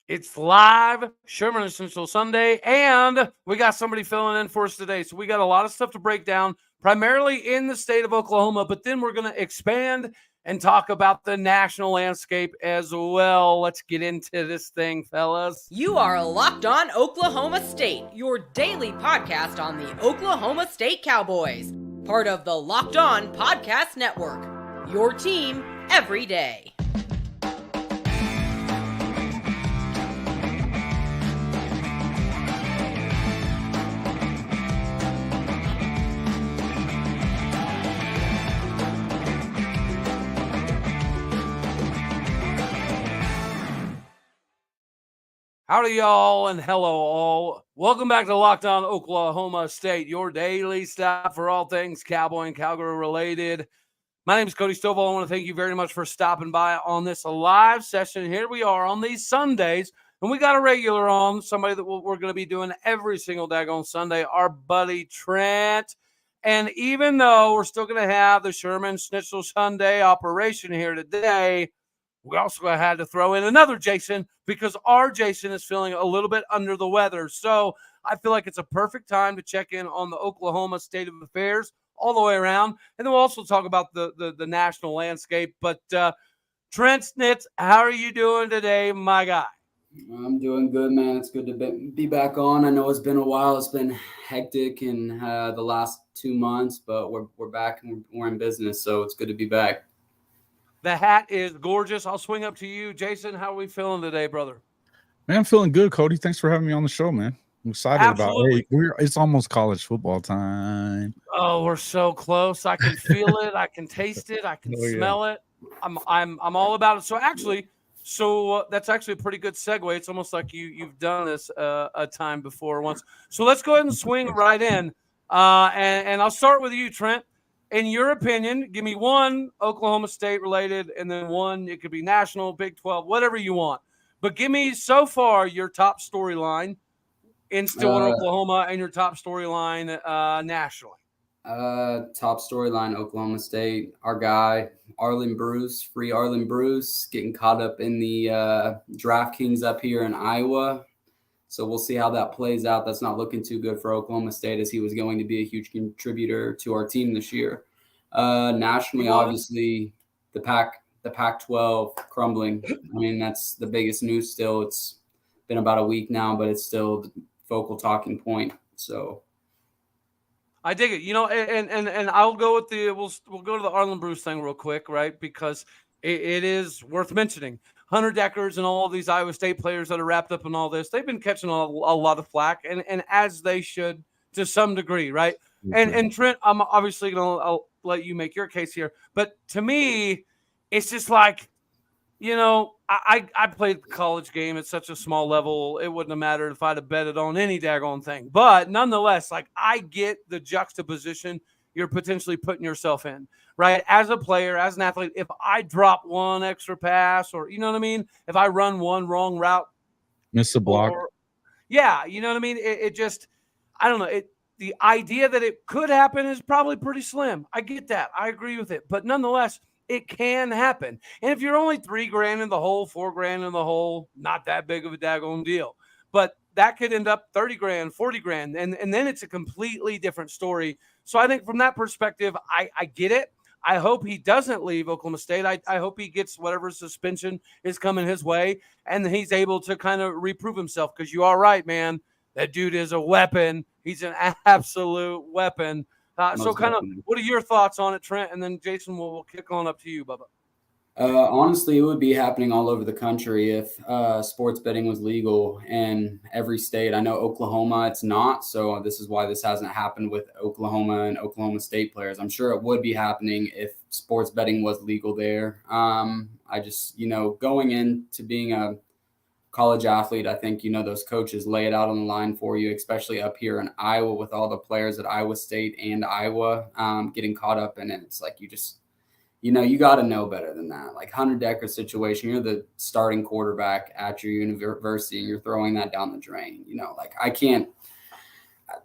It's live, Sherman Essential Sunday, and we got somebody filling in for us today. So we got a lot of stuff to break down, primarily in the state of Oklahoma, but then we're going to expand and talk about the national landscape as well. Let's get into this thing, fellas. You are Locked On Oklahoma State, your daily podcast on the Oklahoma State Cowboys, part of the Locked On Podcast Network, your team every day. Howdy, y'all, and hello, all. Welcome back to Locked On Oklahoma State, your daily stop for all things Cowboy and Cowgirl related. My name is Cody Stovall. I want to thank you very much for stopping by on this live session. Here we are on these Sundays, and we got a regular on, somebody that we're going to be doing every single daggone Sunday, our buddy Trent. And even though we're still going to have the Sherman Schnitzel Sunday operation here today, we also had to throw in another Jason because our Jason is feeling a little bit under the weather. So I feel like it's a perfect time to check in on the Oklahoma state of affairs all the way around. And then we'll also talk about the national landscape. But Trent Snitz, how are you doing today, my guy? I'm doing good, man. It's good to be back on. I know it's been a while. It's been hectic in the last 2 months, but we're back and we're in business. So it's good to be back. The hat is gorgeous. I'll swing up to you. Jason, how are we feeling today, brother? Man, I'm feeling good, Cody. Thanks for having me on the show, man. I'm excited Absolutely. about it. It's almost college football time. Oh, we're so close. I can feel it. I can taste it. I can smell it. I'm all about it. So that's actually a pretty good segue. It's almost like you've done this a time before once. So let's go ahead and swing right in. And I'll start with you, Trent. In your opinion, give me one Oklahoma State related and then one, it could be national, Big 12, whatever you want. But give me so far your top storyline in Stillwater, Oklahoma, and your top storyline nationally. Top storyline, Oklahoma State. Our guy, free Arlen Bruce, getting caught up in the DraftKings up here in Iowa. So we'll see how that plays out. That's not looking too good for Oklahoma State, as he was going to be a huge contributor to our team this year. Nationally, obviously, the Pac-12 crumbling. I mean, that's the biggest news still. It's been about a week now, but it's still the focal talking point. So I dig it. And I'll go with we'll go to the Arlen Bruce thing real quick, right? Because it is worth mentioning. Hunter Deckers and all these Iowa State players that are wrapped up in all this, they've been catching a lot of flack, and as they should to some degree, right? Mm-hmm. And Trent, I'm obviously I'll let you make your case here, but to me, it's just like, I played the college game at such a small level, it wouldn't have mattered if I'd have betted on any daggone thing. But nonetheless, like, I get the juxtaposition you're potentially putting yourself in, right? As a player, as an athlete, if I drop one extra pass, or you know what I mean? If I run one wrong route, miss a block. Yeah, you know what I mean? It just, I don't know. The idea that it could happen is probably pretty slim. I get that. I agree with it. But nonetheless, it can happen. And if you're only $3,000 in the hole, $4,000 in the hole, not that big of a daggone deal. But that could end up $30,000, $40,000, and then it's a completely different story. So I think from that perspective, I get it. I hope he doesn't leave Oklahoma State. I hope he gets whatever suspension is coming his way, and he's able to kind of reprove himself, because you are right, man. That dude is a weapon. He's an absolute weapon. So kind of, what are your thoughts on it, Trent? And then Jason, we'll kick on up to you, Bubba. Honestly, it would be happening all over the country if sports betting was legal in every state. I know Oklahoma, it's not. So this is why this hasn't happened with Oklahoma and Oklahoma State players. I'm sure it would be happening if sports betting was legal there. I just, going into being a college athlete, I think, those coaches lay it out on the line for you, especially up here in Iowa with all the players at Iowa State and Iowa getting caught up in it. It's like you got to know better than that. Like Hunter Decker's situation, you're the starting quarterback at your university and you're throwing that down the drain. I can't.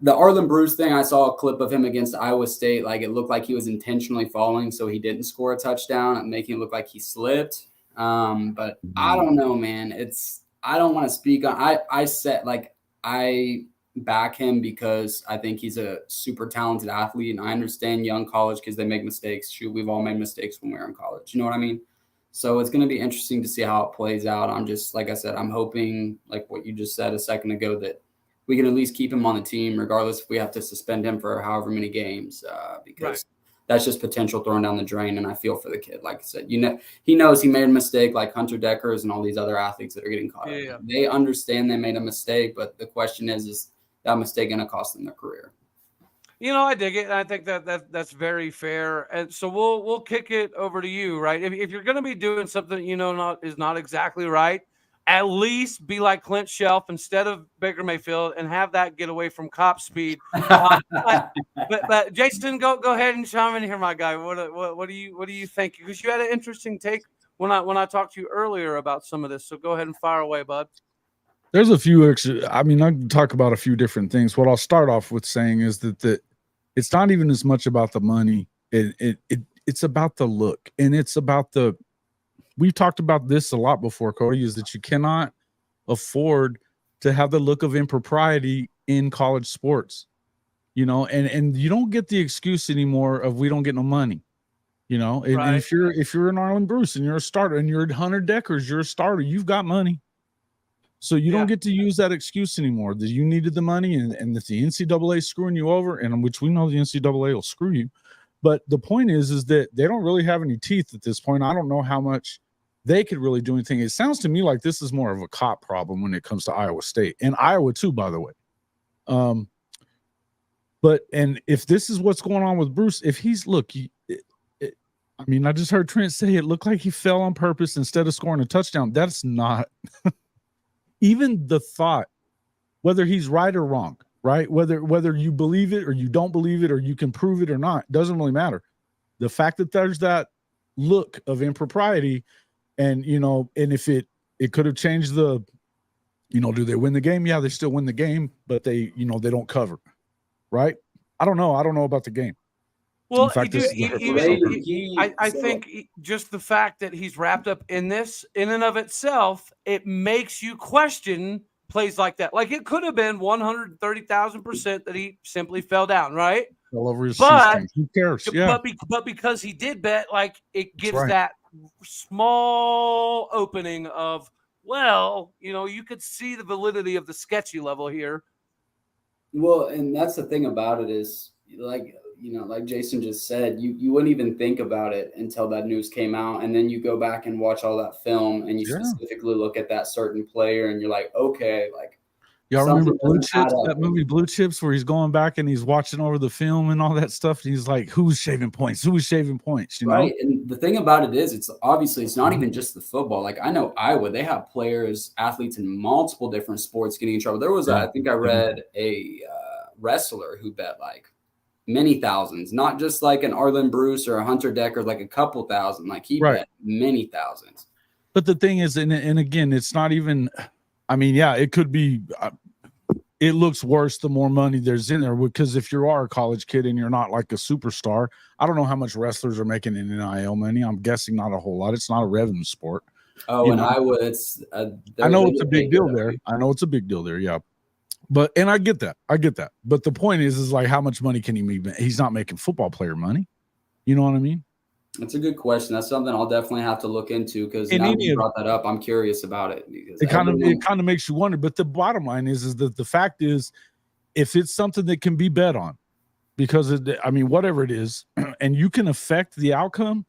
The Arlen Bruce thing, I saw a clip of him against Iowa State. Like, it looked like he was intentionally falling, so he didn't score a touchdown and making it look like he slipped. But I don't know, man. I don't want to speak on. I said like I back him because I think he's a super talented athlete, and I understand young college kids, they make mistakes. Shoot, we've all made mistakes when we were in college. You know what I mean? So it's going to be interesting to see how it plays out. I'm just, like I said, I'm hoping, like what you just said a second ago, that we can at least keep him on the team, regardless if we have to suspend him for however many games, because that's just potential thrown down the drain. And I feel for the kid. Like I said, he knows he made a mistake, like Hunter Deckers and all these other athletes that are getting caught. Yeah. They understand they made a mistake, but the question is that mistake going to cost them their career? I dig it. And I think that's very fair. And so we'll kick it over to you, right? If you're going to be doing something is not exactly right, at least be like Clint Shelf instead of Baker Mayfield and have that get away from cop speed. But Jason, go ahead and chime in here, my guy. What do you think? Because you had an interesting take when I talked to you earlier about some of this. So go ahead and fire away, bud. There's a few extra. I mean, I can talk about a few different things. What I'll start off with saying is that it's not even as much about the money. It's about the look, and it's about the. We've talked about this a lot before, Cody. Is that you cannot afford to have the look of impropriety in college sports, and you don't get the excuse anymore of we don't get no money, And, Right. and if you're an Arlen Bruce and you're a starter, and you're Hunter Deckers, you're a starter, you've got money. So you don't get to use that excuse anymore that you needed the money and that the NCAA is screwing you over, and which we know the NCAA will screw you. But the point is that they don't really have any teeth at this point. I don't know how much they could really do anything. It sounds to me like this is more of a cop problem when it comes to Iowa State and Iowa too, by the way. And if this is what's going on with Bruce, if he's I just heard Trent say it looked like he fell on purpose instead of scoring a touchdown. That's not even the thought, whether he's right or wrong, right? Whether you believe it or you don't believe it or you can prove it or not, doesn't really matter. The fact that there's that look of impropriety and, and if it could have changed the, do they win the game? Yeah, they still win the game, but they don't cover, right? I don't know. I don't know about the game. Well, in fact, I think just the fact that he's wrapped up in this, in and of itself, it makes you question plays like that. Like it could have been 130,000% that he simply fell down, right? All over his but who cares? Yeah. But because he did bet, like it gives that small opening of, you could see the validity of the sketchy level here. Well, and that's the thing about it is like Jason just said, you wouldn't even think about it until that news came out. And then you go back and watch all that film and you specifically look at that certain player and you're like, okay, like. Y'all remember Blue Chips, that movie Blue Chips, where he's going back and he's watching over the film and all that stuff. And he's like, who's shaving points? Who's shaving points? Right. And the thing about it is, it's not even just the football. Like I know Iowa, they have athletes in multiple different sports getting in trouble. There was, I think I read a wrestler who bet like many thousands, not just like an Arlen Bruce or a Hunter Decker, like a couple thousand, like he bet many thousands. But the thing is, and again, it's not even, it could be, it looks worse the more money there's in there, because if you are a college kid and you're not like a superstar, I don't know how much wrestlers are making in NIL money. I'm guessing not a whole lot. It's not a revenue sport. Oh, and Iowa, I know it's a big deal there. Yeah. And I get that. But the point is like, how much money can he make? He's not making football player money. You know what I mean? That's a good question. That's something I'll definitely have to look into, because now you brought that up, I'm curious about it. Because it kind of makes you wonder. But the bottom line is that the fact is, if it's something that can be bet on, because whatever it is, and you can affect the outcome,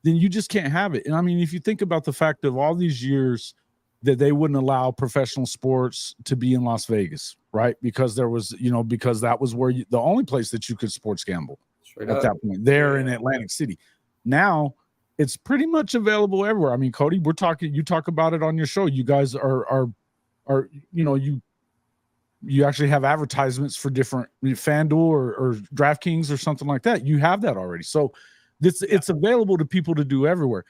then you just can't have it. And if you think about the fact of all these years that they wouldn't allow professional sports to be in Las Vegas, right? Because there was, because that was where the only place that you could sports gamble at that point, there in Atlantic City. Now it's pretty much available everywhere. Cody, you talk about it on your show. You guys are you actually have advertisements for different FanDuel or DraftKings or something like that. You have that already. So it's available to people to do everywhere.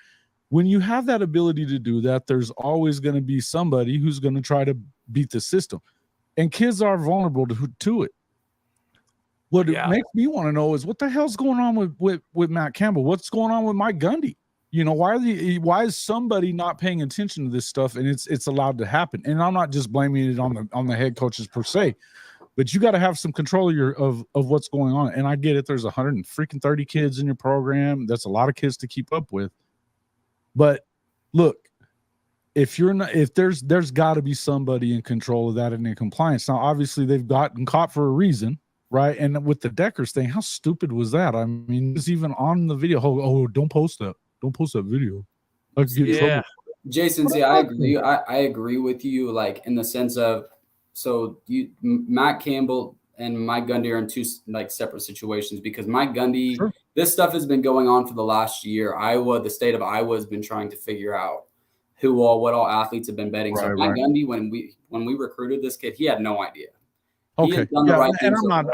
When you have that ability to do that, there's always going to be somebody who's going to try to beat the system, and kids are vulnerable to it. What it makes me want to know is what the hell's going on with Matt Campbell? What's going on with Mike Gundy? You know, why is somebody not paying attention to this stuff and it's allowed to happen? And I'm not just blaming it on the head coaches per se, but you got to have some control of what's going on. And I get it. There's 130 kids in your program. That's a lot of kids to keep up with. But look, if there's got to be somebody in control of that and in compliance. Now, obviously, they've gotten caught for a reason, right? And with the Deckers thing, how stupid was that? I mean, it's even on the video. Oh, don't post that. Don't post that video. I could get in trouble. Jason, see, I agree. I agree with you, like in the sense of, so Matt Campbell and Mike Gundy are in two like separate situations, because Mike Gundy, sure, this stuff has been going on for the last year. The state of Iowa has been trying to figure out what all athletes have been betting. Right, so Mike Gundy, when we recruited this kid, he had no idea. Okay, and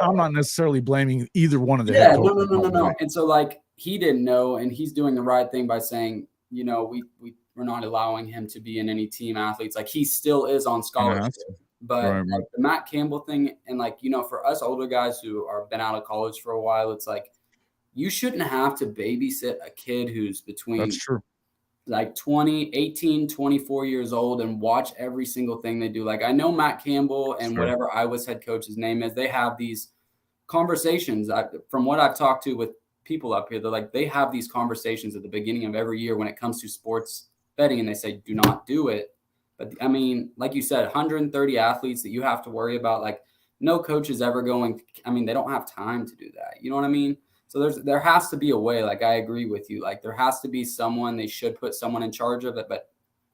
I'm not necessarily blaming either one of them. Yeah, no. And so like he didn't know, and he's doing the right thing by saying, you know, we're not allowing him to be in any team athletes. Like he still is on scholarship. But like the Matt Campbell thing, and like, you know, for us older guys who are been out of college for a while, it's like you shouldn't have to babysit a kid who's between like 18, 24 years old and watch every single thing they do. Like I know Matt Campbell and whatever Iowa's head coach's name is, they have these conversations. From what I've talked to with people up here, they're like, they have these conversations at the beginning of every year when it comes to sports betting, and they say, do not do it. But I mean, like you said, 130 athletes that you have to worry about, like no coach is ever going, I mean, they don't have time to do that. You know what I mean? So there has to be a way. Like I agree with you. Like there has to be someone, they should put someone in charge of it, but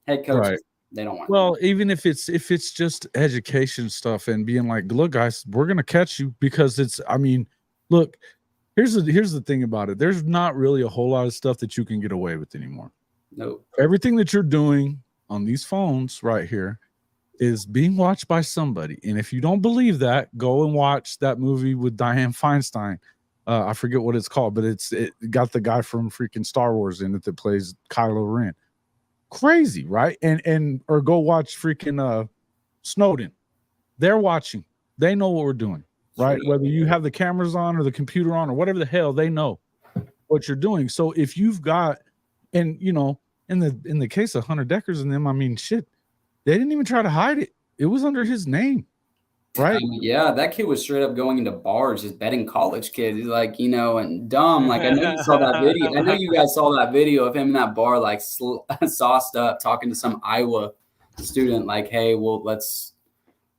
head coaches, they don't want to. Well, even if it's just education stuff and being like, look, guys, we're going to catch you, because look, here's the thing about it. There's not really a whole lot of stuff that you can get away with anymore. Nope. Everything that you're doing on these phones right here is being watched by somebody. And if you don't believe that, go and watch that movie with Dianne Feinstein. I forget what it's called, but it got the guy from freaking Star Wars in it that plays Kylo Ren. Crazy, right? Or go watch freaking Snowden. They're watching. They know what we're doing, right? Whether you have the cameras on or the computer on or whatever the hell, they know what you're doing. So if you've got, and you know, in the case of Hunter Deckers and them, I mean, shit, they didn't even try to hide it. It was under his name, right? Yeah, that kid was straight up going into bars, just betting college kids. He's like, you know, and dumb. Like I know you saw that video. I know you guys saw that video of him in that bar, like sauced up, talking to some Iowa student, like, "Hey, well, let's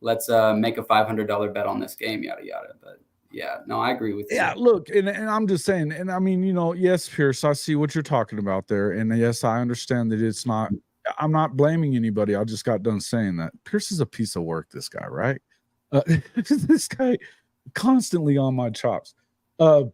make a $500 bet on this game, yada yada." But yeah, no, I agree with you. Yeah, look, and I'm just saying, and I mean, you know, yes, Pierce, I see what you're talking about there, and yes, I understand that it's not. I'm not blaming anybody. I just got done saying that Pierce is a piece of work. This guy, right? This guy constantly on my chops. But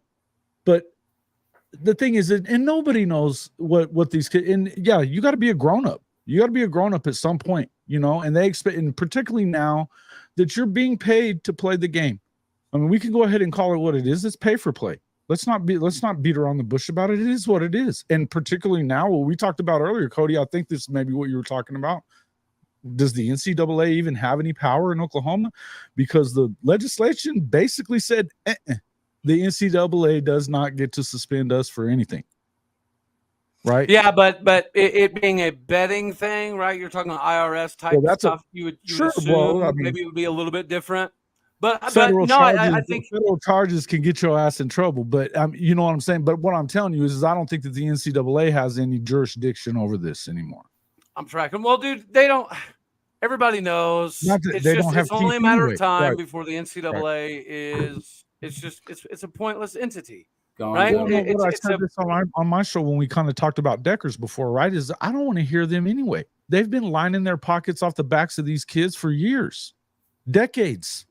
the thing is, and nobody knows what these kids. And yeah, you got to be a grown up. You got to be a grown up at some point, you know. And they expect, and particularly now that you're being paid to play the game. I mean, we can go ahead and call it what it is. It's pay for play. Let's not beat around the bush about it. It is what it is. And particularly now, what we talked about earlier, Cody, I think this may be what you were talking about. Does the NCAA even have any power in Oklahoma? Because the legislation basically said the NCAA does not get to suspend us for anything. Right? Yeah, but it being a betting thing, right? You're talking IRS type stuff. You would assume maybe it would be a little bit different. But no, I think federal charges can get your ass in trouble. But you know what I'm saying. But what I'm telling you is I don't think that the NCAA has any jurisdiction over this anymore. I'm tracking. Well, dude, they don't. Everybody knows. It's only a matter of time before the NCAA is. It's a pointless entity. Right? What I said this on my show when we kind of talked about Deckers before, right? Is I don't want to hear them anyway. They've been lining their pockets off the backs of these kids for years, decades.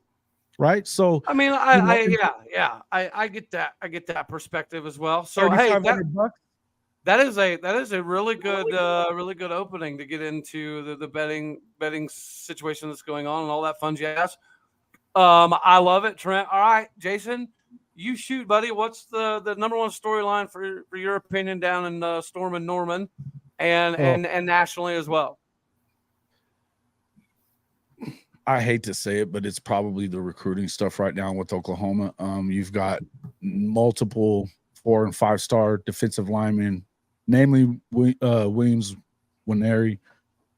Right. So I mean, I get that. I get that perspective as well. So hey, that is a really good opening to get into the betting situation that's going on and all that fun jazz. I love it, Trent. All right, Jason, you shoot, buddy. What's the number one storyline for your opinion down in Storm and Norman and nationally as well? I hate to say it, but it's probably the recruiting stuff right now with Oklahoma. You've got multiple 4- and 5-star defensive linemen namely Williams Winery,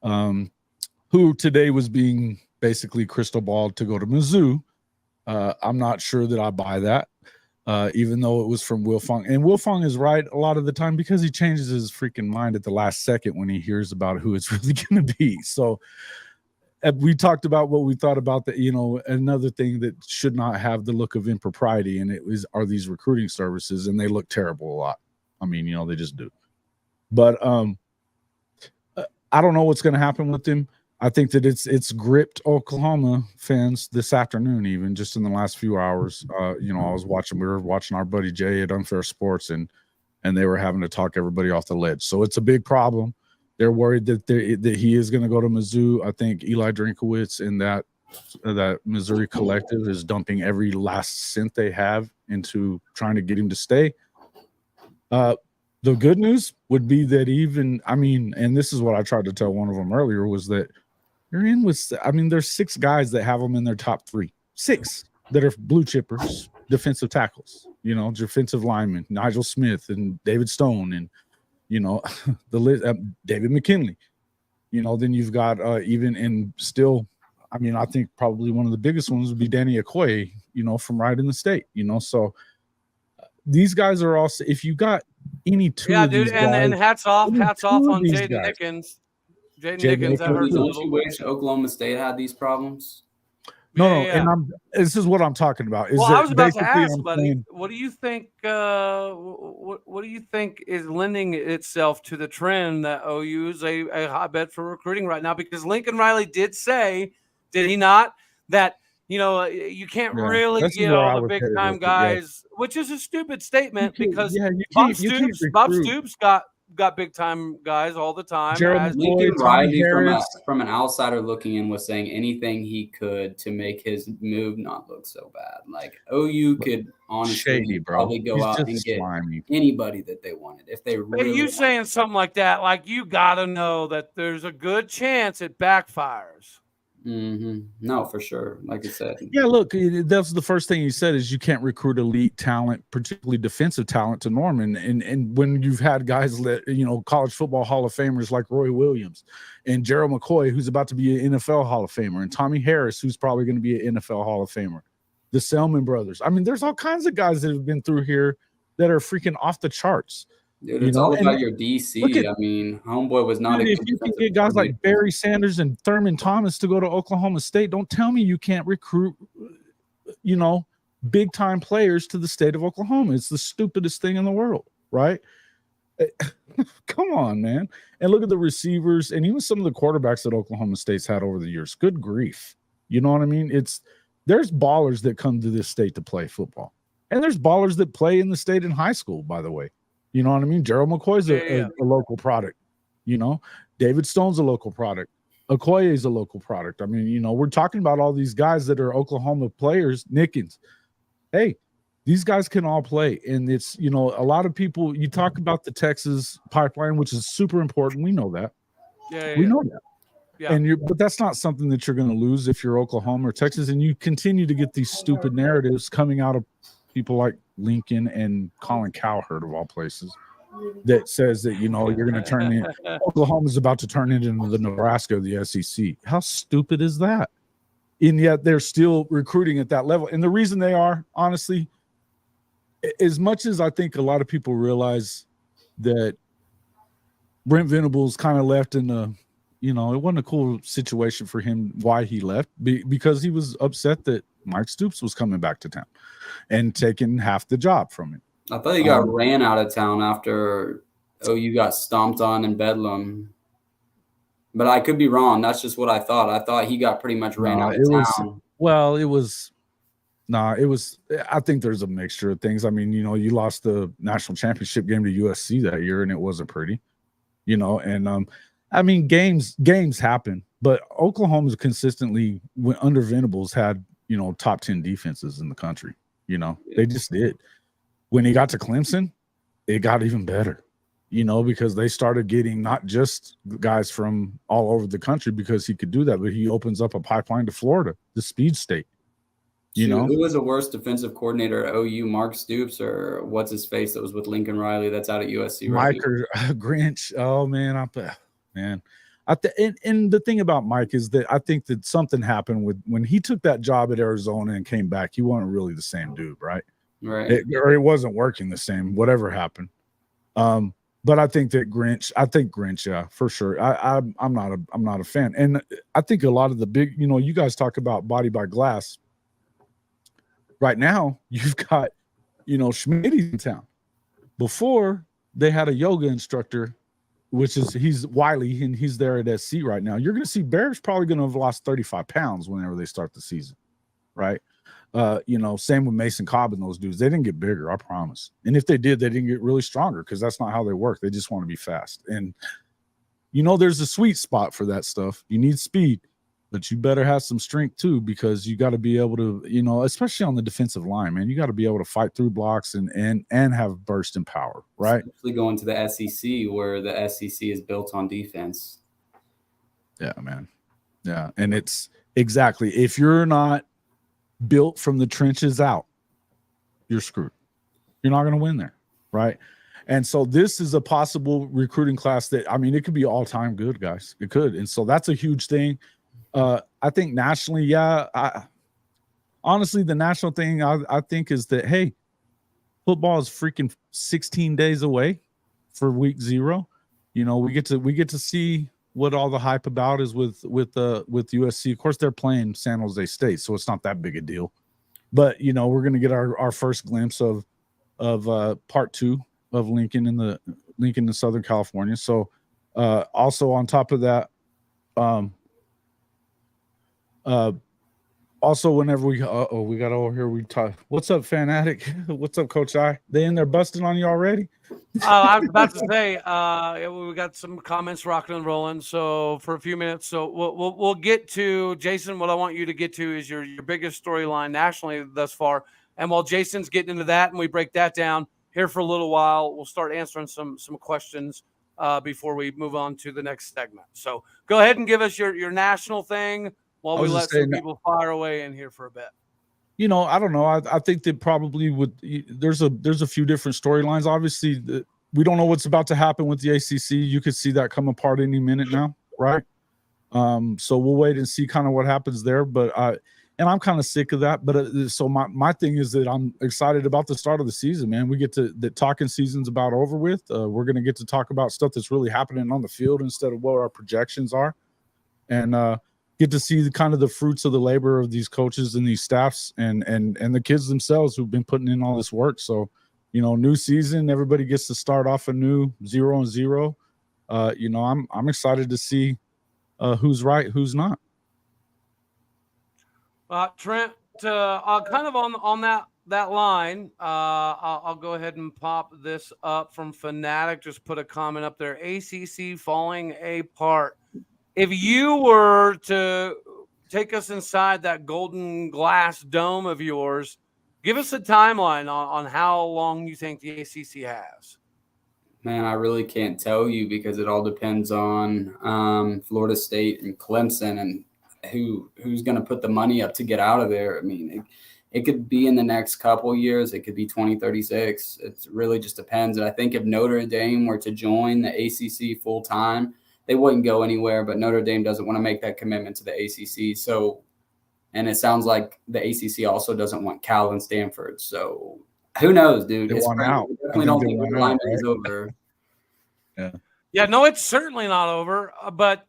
who today was being basically crystal balled to go to Mizzou. I'm not sure that I buy that, even though it was from Wilfong. And Wilfong is right a lot of the time because he changes his freaking mind at the last second when he hears about who it's really going to be. So we talked about what we thought about the, another thing that should not have the look of impropriety, and are these recruiting services, and they look terrible a lot. I mean, they just do. But I don't know what's going to happen with him. I think that it's gripped Oklahoma fans this afternoon, even just in the last few hours. We were watching our buddy Jay at Unfair Sports, and they were having to talk everybody off the ledge. So it's a big problem. They're worried that he is going to go to Mizzou. I think Eli Drinkowitz and that Missouri collective is dumping every last cent they have into trying to get him to stay. The good news would be that and this is what I tried to tell one of them earlier, was that you're in with, there's 6 guys that have them in their top 3. 6 that are blue chippers, defensive tackles, defensive linemen, Nigel Smith and David Stone and, the list, David McKinley. Then you've got I think probably one of the biggest ones would be Danny Okoye, from right in the state, so these guys are also, if you got any two of these guys, and hats off on Jaden Nickens. Jaden Nickens, don't you wish Oklahoma State had these problems? No, and this is what I'm talking about. I was about to ask, buddy, what do you think? What do you think is lending itself to the trend that OU is a hotbed for recruiting right now? Because Lincoln Riley did say, did he not, that you can't really get all the big time guys, which is a stupid statement because Bob Stoops got big time guys all the time. Lincoln Riley, from an outsider looking in, was saying anything he could to make his move not look so bad. Like OU could honestly probably go out and get anybody that they wanted if they really. You saying something like that, like you got to know that there's a good chance it backfires. Mm-hmm. No, for sure. Like I said. Yeah, look, that's the first thing you said is you can't recruit elite talent, particularly defensive talent, to Norman. And when you've had guys that, college football Hall of Famers like Roy Williams and Gerald McCoy, who's about to be an NFL Hall of Famer, and Tommy Harris, who's probably going to be an NFL Hall of Famer, the Selman brothers. There's all kinds of guys that have been through here that are freaking off the charts. Dude, it's all about your DC. Homeboy was not. If you can get guys like Barry Sanders and Thurman Thomas to go to Oklahoma State, don't tell me you can't recruit, big time players to the state of Oklahoma. It's the stupidest thing in the world, right? Come on, man. And look at the receivers and even some of the quarterbacks that Oklahoma State's had over the years. Good grief. You know what I mean? There's ballers that come to this state to play football. And there's ballers that play in the state in high school, by the way. You know what I mean? Gerald McCoy's a local product. David Stone's a local product. Okoye is a local product. We're talking about all these guys that are Oklahoma players. Nickens. Hey, these guys can all play. And it's, a lot of people, you talk about the Texas pipeline, which is super important. We know that. We know that. Yeah. But that's not something that you're going to lose if you're Oklahoma or Texas. And you continue to get these stupid narratives coming out of people like Lincoln and Colin Cowherd of all places that says that, you're going to turn in Oklahoma's about to turn it into the Nebraska of the SEC. How stupid is that? And yet they're still recruiting at that level. And the reason they are, honestly, as much as I think a lot of people realize that Brent Venables kind of left in the, it wasn't a cool situation for him why he left because he was upset that Mike Stoops was coming back to town and taking half the job from him. I thought he got ran out of town after OU got stomped on in Bedlam. But I could be wrong. That's just what I thought. I thought he got pretty much ran out of town. I think there's a mixture of things. You lost the national championship game to USC that year, and it wasn't pretty, and games happen. But Oklahoma's consistently, under Venables, had, top 10 defenses in the country. They just did. When he got to Clemson, it got even better, because they started getting not just guys from all over the country because he could do that, but he opens up a pipeline to Florida, the Speed State. You know, who was the worst defensive coordinator at OU, Mark Stoops or what's his face that was with Lincoln Riley that's out at USC right Mike or Grinch. Oh man, and the thing about Mike is that I think that something happened with when he took that job at Arizona and came back. He wasn't really the same dude, right? Right. Or it wasn't working the same. Whatever happened. But I think Grinch, yeah, for sure. I'm not a fan, and I think a lot of the big, you guys talk about body by glass. Right now, you've got, Schmitty in town. Before they had a yoga instructor, he's Wiley, and he's there at SC right now. You're going to see Bear's probably going to have lost 35 pounds whenever they start the season, right? Same with Mason Cobb and those dudes. They didn't get bigger, I promise. And if they did, they didn't get really stronger because that's not how they work. They just want to be fast. And, there's a sweet spot for that stuff. You need speed, but you better have some strength too, because you got to be able to, especially on the defensive line, man, you got to be able to fight through blocks and have burst and power, right? Especially going to the SEC where the SEC is built on defense. Yeah, man. Yeah. And it's exactly, if you're not built from the trenches out, you're screwed. You're not going to win there, right? And so this is a possible recruiting class that, it could be all-time good, guys. It could. And so that's a huge thing. I think nationally, honestly, the national thing I think is that, hey, football is freaking 16 days away for week 0. We get to see what all the hype about is with USC. Of course, they're playing San Jose State, so it's not that big a deal. But we're going to get our first glimpse of part 2 of Lincoln in Southern California. So also on top of that, also whenever we got over here, we talk. What's up, Fanatic? What's up, Coach I? They in there busting on you already? I was about to say, we got some comments rocking and rolling. So for a few minutes, so we'll get to Jason. What I want you to get to is your biggest storyline nationally thus far. And while Jason's getting into that, and we break that down here for a little while, we'll start answering some questions before we move on to the next segment. So go ahead and give us your national thing while we let some people fire away in here for a bit. I don't know. I think that probably there's a few different storylines. Obviously, we don't know what's about to happen with the ACC. You could see that come apart any minute now, right? So we'll wait and see kind of what happens there. But I'm kind of sick of that. But so my thing is that I'm excited about the start of the season, man. We get to the talking season's about over with. We're going to get to talk about stuff that's really happening on the field instead of what our projections are, and get to see the fruits of the labor of these coaches and these staffs and the kids themselves who've been putting in all this work. So, new season, everybody gets to start off anew, 0-0. I'm excited to see who's right, who's not. Trent, kind of on that line, I'll go ahead and pop this up from Fanatic. Just put a comment up there. ACC falling apart. If you were to take us inside that golden glass dome of yours, give us a timeline on how long you think the ACC has. Man, I really can't tell you because it all depends on Florida State and Clemson and who's going to put the money up to get out of there. It could be in the next couple years. It could be 2036. It really just depends. And I think if Notre Dame were to join the ACC full time, they wouldn't go anywhere, but Notre Dame doesn't want to make that commitment to the ACC. So, and it sounds like the ACC also doesn't want Cal and Stanford. So who knows, dude? They want out. I definitely don't think the alignment is over. Yeah, no, it's certainly not over. But,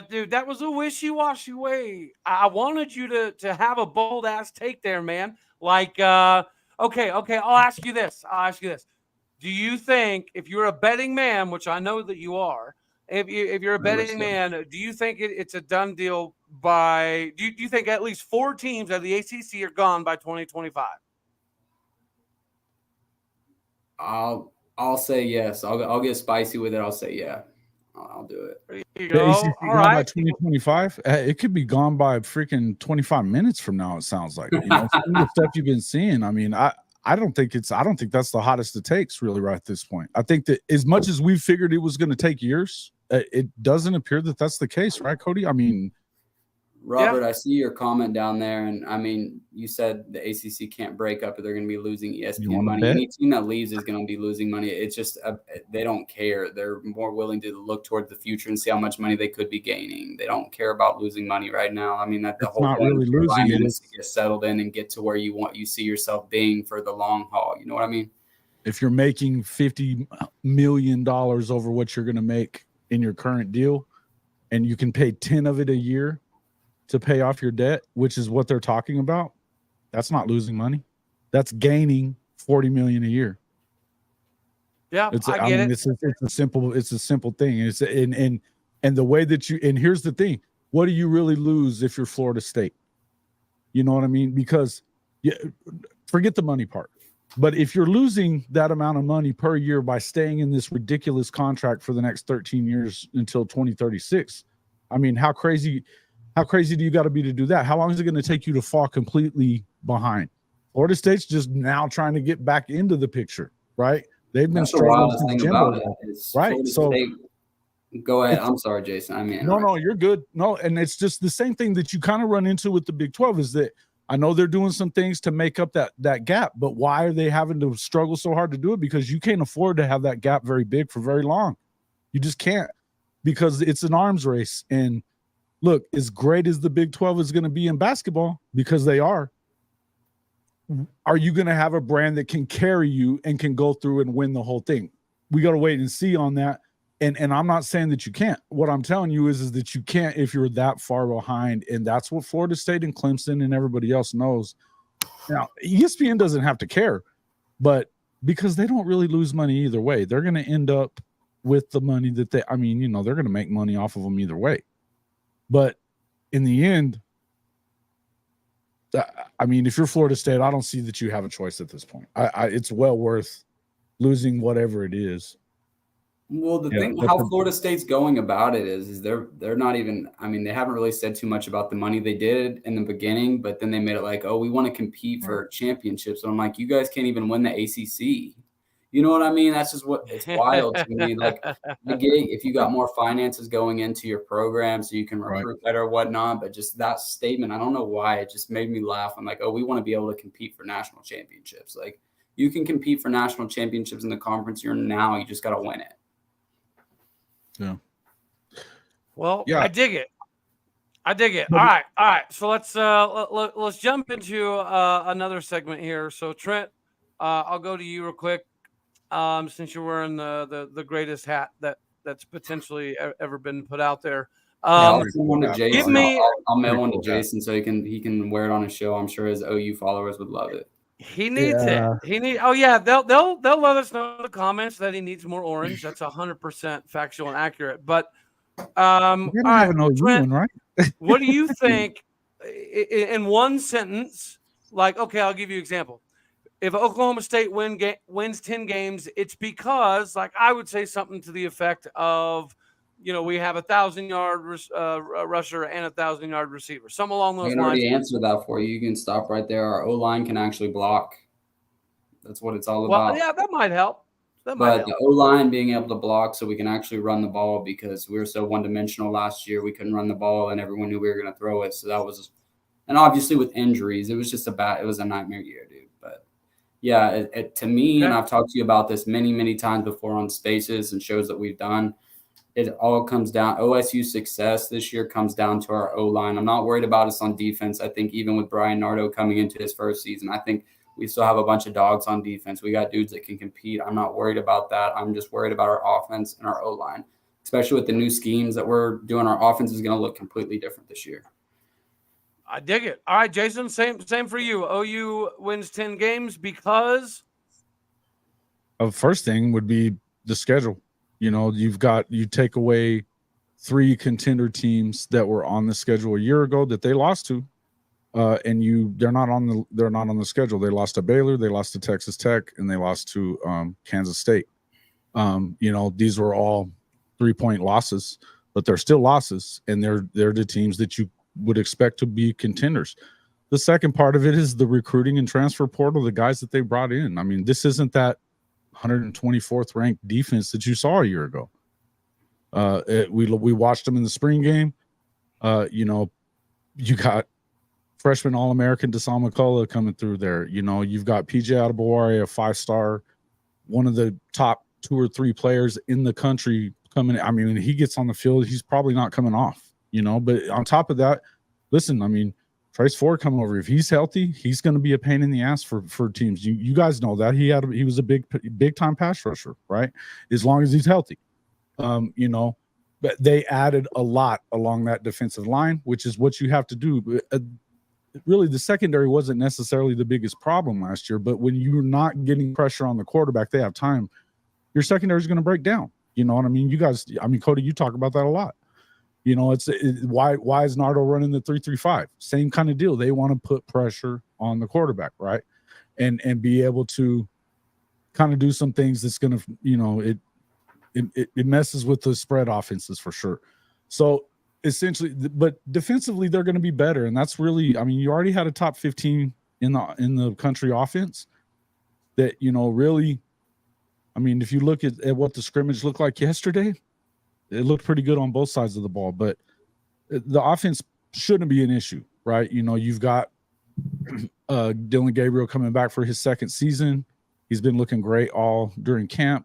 dude, that was a wishy-washy way. I wanted you to have a bold-ass take there, man. Like, okay, I'll ask you this. Do you think if you're a betting man, which I know that you are, if you're a betting man, do you think it's a done deal do you think at least 4 teams of the ACC are gone by 2025? I'll say yes. I'll get spicy with it. I'll say yeah. I'll do it. There you go. All right. By 2025, it could be gone by freaking 25 minutes from now. It sounds like some of the stuff you've been seeing. I don't think that's the hottest it takes really right at this point. I think that as much as we figured it was going to take years, it doesn't appear that that's the case, right, Cody? Robert, I see your comment down there, and I mean, you said the ACC can't break up, or they're going to be losing ESPN money. Bet? Any team that leaves is going to be losing money. It's just they don't care. They're more willing to look toward the future and see how much money they could be gaining. They don't care about losing money right now. I mean, that the whole not point really of your losing lineman it. is to get settled in and get to where you see yourself being for the long haul. You know what I mean? If you're making $50 million over what you're going to make in your current deal, and you can pay 10 of it a year to pay off your debt, which is what they're talking about, that's not losing money. That's gaining 40 million a year. Yeah, I get it. It's a simple thing. It's and the way that and here's the thing. What do you really lose if you're Florida State? You know what I mean? Because forget the money part. But if you're losing that amount of money per year by staying in this ridiculous contract for the next 13 years until 2036, I mean, how crazy do you got to be to do that? How long is it going to take you to fall completely behind? Florida State's just now trying to get back into the picture, right? They've been struggling since Jimbo, right? So go ahead. I'm sorry, Jason. I mean, no, you're good. No, and it's just the same thing that you kind of run into with the Big 12 is that I know they're doing some things to make up that gap, but why are they having to struggle so hard to do it? Because you can't afford to have that gap very big for very long. You just can't, because it's an arms race. And look, as great as the Big 12 is going to be in basketball, because they are you going to have a brand that can carry you and can go through and win the whole thing? We got to wait and see on that. And I'm not saying that you can't. What I'm telling you is that you can't if you're that far behind. And that's what Florida State and Clemson and everybody else knows. Now, ESPN doesn't have to care, but because they don't really lose money either way, they're going to end up with the money that they're going to make money off of them either way. But in the end, I mean, if you're Florida State, I don't see that you have a choice at this point. It's well worth losing whatever it is. Well, the thing how Florida State's going about it is they're not even, I mean, they haven't really said too much about the money they did in the beginning, but then they made it like, oh, we want to compete for championships. And I'm like, you guys can't even win the ACC. You know what I mean? That's just it's wild to me. Like, I get if you got more finances going into your program so you can recruit better or whatnot, but just that statement, I don't know why, it just made me laugh. I'm like, oh, we want to be able to compete for national championships. Like, you can compete for national championships in the conference you're in now. You just got to win it. Yeah. Well, yeah. I dig it. All right. So let's jump into another segment here. So Trent, I'll go to you real quick. Since you're wearing the greatest hat that's potentially ever been put out there. I'll send one to Jason. I'll mail one to Jason so he can wear it on his show. I'm sure his OU followers would love it. He needs it. Oh yeah, they'll let us know in the comments that he needs more orange. That's 100% factual and accurate. But all right, Trent, right? What do you think in one sentence? Like, okay, I'll give you an example. If Oklahoma State wins 10 games, it's because, like, I would say something to the effect of, we have 1,000-yard rusher and 1,000-yard receiver. Some along those lines. I can already answer that for you. You can stop right there. Our O-line can actually block. That's what it's all about. Yeah, that might help. But the O-line being able to block so we can actually run the ball, because we were so one-dimensional last year. We couldn't run the ball, and everyone knew we were going to throw it. So that was – and obviously with injuries, it was just it was a nightmare year, dude. But, yeah, to me, and I've talked to you about this many, many times before on Spaces and shows that we've done – it all comes down. OSU's success this year comes down to our O-line. I'm not worried about us on defense. I think even with Brian Nardo coming into his first season, I think we still have a bunch of dogs on defense. We got dudes that can compete. I'm not worried about that. I'm just worried about our offense and our O-line, especially with the new schemes that we're doing. Our offense is going to look completely different this year. I dig it. All right, Jason, same for you. OU wins 10 games because? First thing would be the schedule. You take away 3 contender teams that were on the schedule a year ago that they lost to, and they're not on the schedule. They lost to Baylor, they lost to Texas Tech, and they lost to Kansas State. These were all 3-point losses, but they're still losses, and they're the teams that you would expect to be contenders. The second part of it is the recruiting and transfer portal, the guys that they brought in. I mean, this isn't that 124th ranked defense that you saw a year ago. We watched them in the spring game. You got freshman All-American Deshaun McCullough coming through there. You know, you've got PJ Adebawore, a 5-star, one of the top 2 or 3 players in the country coming. I mean, when he gets on the field, he's probably not coming off, you know. But on top of that, listen, I mean, Trace Ford coming over. If he's healthy, he's going to be a pain in the ass for teams. You guys know that he was a big time pass rusher, right? As long as he's healthy, you know. But they added a lot along that defensive line, which is what you have to do. Really, the secondary wasn't necessarily the biggest problem last year, but when you're not getting pressure on the quarterback, they have time. Your secondary is going to break down. You know what I mean? You guys, I mean, Cody, you talk about that a lot. You know, why is Nardo running the 3-3-5? Same kind of deal. They want to put pressure on the quarterback, right? And be able to kind of do some things that's going to, you know, it messes with the spread offenses for sure. So essentially, but defensively they're going to be better, and that's really, I mean, you already had a top 15 in the country offense. That, you know, really, I mean, if you look at what the scrimmage looked like yesterday, it looked pretty good on both sides of the ball, but the offense shouldn't be an issue, right? You know, you've got Dylan Gabriel coming back for his 2nd season. He's been looking great all during camp.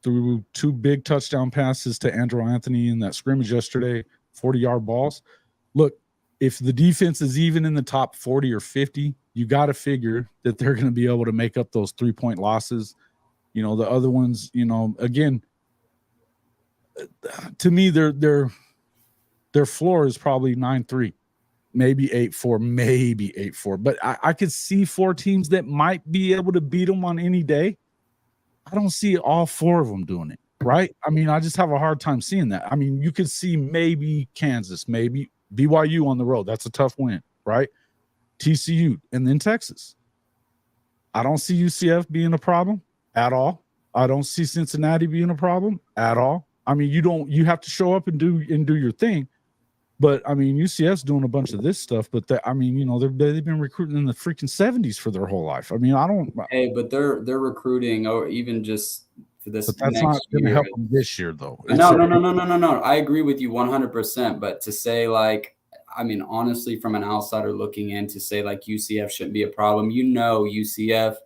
Threw 2 big touchdown passes to Andrew Anthony in that scrimmage yesterday, 40-yard balls. Look, if the defense is even in the top 40 or 50, you got to figure that they're going to be able to make up those 3-point losses. You know, the other ones, you know, again, to me, their floor is probably 9-3, maybe 8-4, maybe 8-4. But I could see 4 teams that might be able to beat them on any day. I don't see all 4 of them doing it, right? I mean, I just have a hard time seeing that. I mean, you could see maybe Kansas, maybe BYU on the road. That's a tough win, right? TCU, and then Texas. I don't see UCF being a problem at all. I don't see Cincinnati being a problem at all. I mean, you have to show up and do your thing. But I mean, UCF's doing a bunch of this stuff, but I mean, you know, they've been recruiting in the freaking 70s for their whole life. I mean, I don't. Hey, but they're recruiting, or even just for this. But that's not going to help them this year, though. No. I agree with you 100%. But to say, like, I mean, honestly, from an outsider looking in, to say like UCF shouldn't be a problem, you know, UCF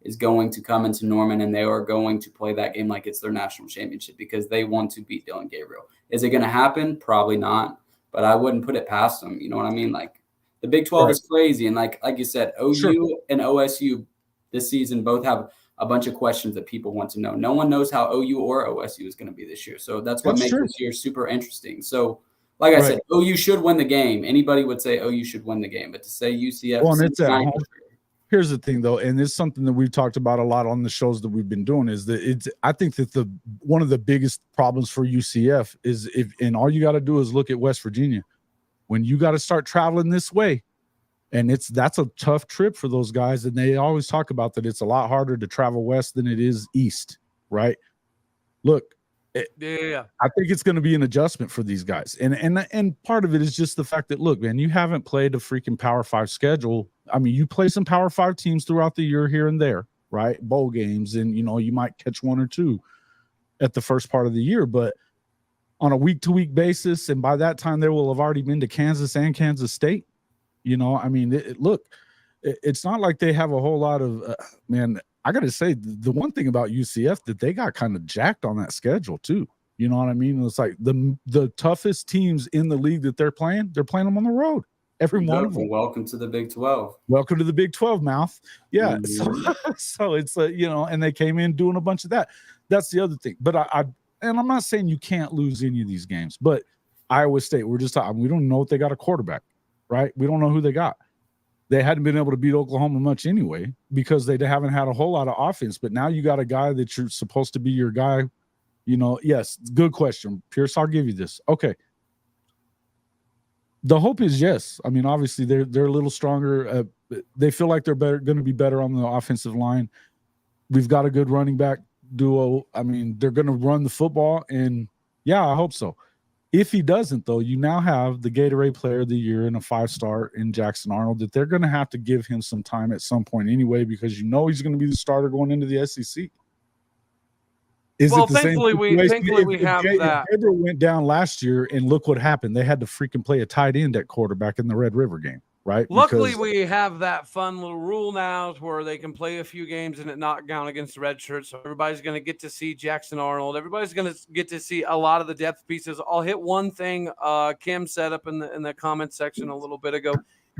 is going to come into Norman and they are going to play that game like it's their national championship because they want to beat Dylan Gabriel. Is it going to happen? Probably not. But I wouldn't put it past them. You know what I mean? Like, the Big 12 is crazy. And like you said, OU and OSU this season both have a bunch of questions that people want to know. No one knows how OU or OSU is going to be this year. So that's what makes this year super interesting. So, like I said, OU should win the game. Anybody would say OU should win the game. But to say UCF – well, and it's at home. Here's the thing, though, and it's something that we've talked about a lot on the shows that we've been doing, is that I think that one of the biggest problems for UCF is and all you got to do is look at West Virginia. When you got to start traveling this way, and that's a tough trip for those guys, and they always talk about that it's a lot harder to travel west than it is east, right? Look, I think it's going to be an adjustment for these guys, and part of it is just the fact that, look, man, you haven't played a freaking Power 5 schedule. I mean, you play some Power 5 teams throughout the year here and there, right? Bowl games, and, you know, you might catch 1 or 2 at the first part of the year, but on a week-to-week basis, and by that time, they will have already been to Kansas and Kansas State. You know, I mean, it's not like they have a whole lot of man, I got to say, the one thing about UCF that they got kind of jacked on that schedule too. You know what I mean? It's like the toughest teams in the league that they're playing them on the road. Every one of them. Welcome to the Big 12. Welcome to the Big 12, mouth. Yeah. Mm-hmm. So it's you know, and they came in doing a bunch of that. That's the other thing. But and I'm not saying you can't lose any of these games, but Iowa State, we're just talking, we don't know if they got a quarterback, right? We don't know who they got. They hadn't been able to beat Oklahoma much anyway because they haven't had a whole lot of offense. But now you got a guy that you're supposed to be your guy. You know, yes, good question. Pierce, I'll give you this. Okay. The hope is yes. I mean, obviously they're a little stronger. They feel like they're going to be better on the offensive line. We've got a good running back duo. I mean, they're going to run the football, and yeah, I hope so. If he doesn't, though, you now have the Gatorade Player of the Year and a 5-star in Jackson Arnold that they're going to have to give him some time at some point anyway, because you know he's going to be the starter going into the SEC. Is Well, it the same thankfully we have that. Gabriel went down last year, and look what happened. They had to freaking play a tight end at quarterback in the Red River game, right? Luckily, we have that fun little rule now where they can play a few games and it not count against the red shirts. So everybody's going to get to see Jackson Arnold. Everybody's going to get to see a lot of the depth pieces. I'll hit one thing Kim said up in the comment section a little bit ago.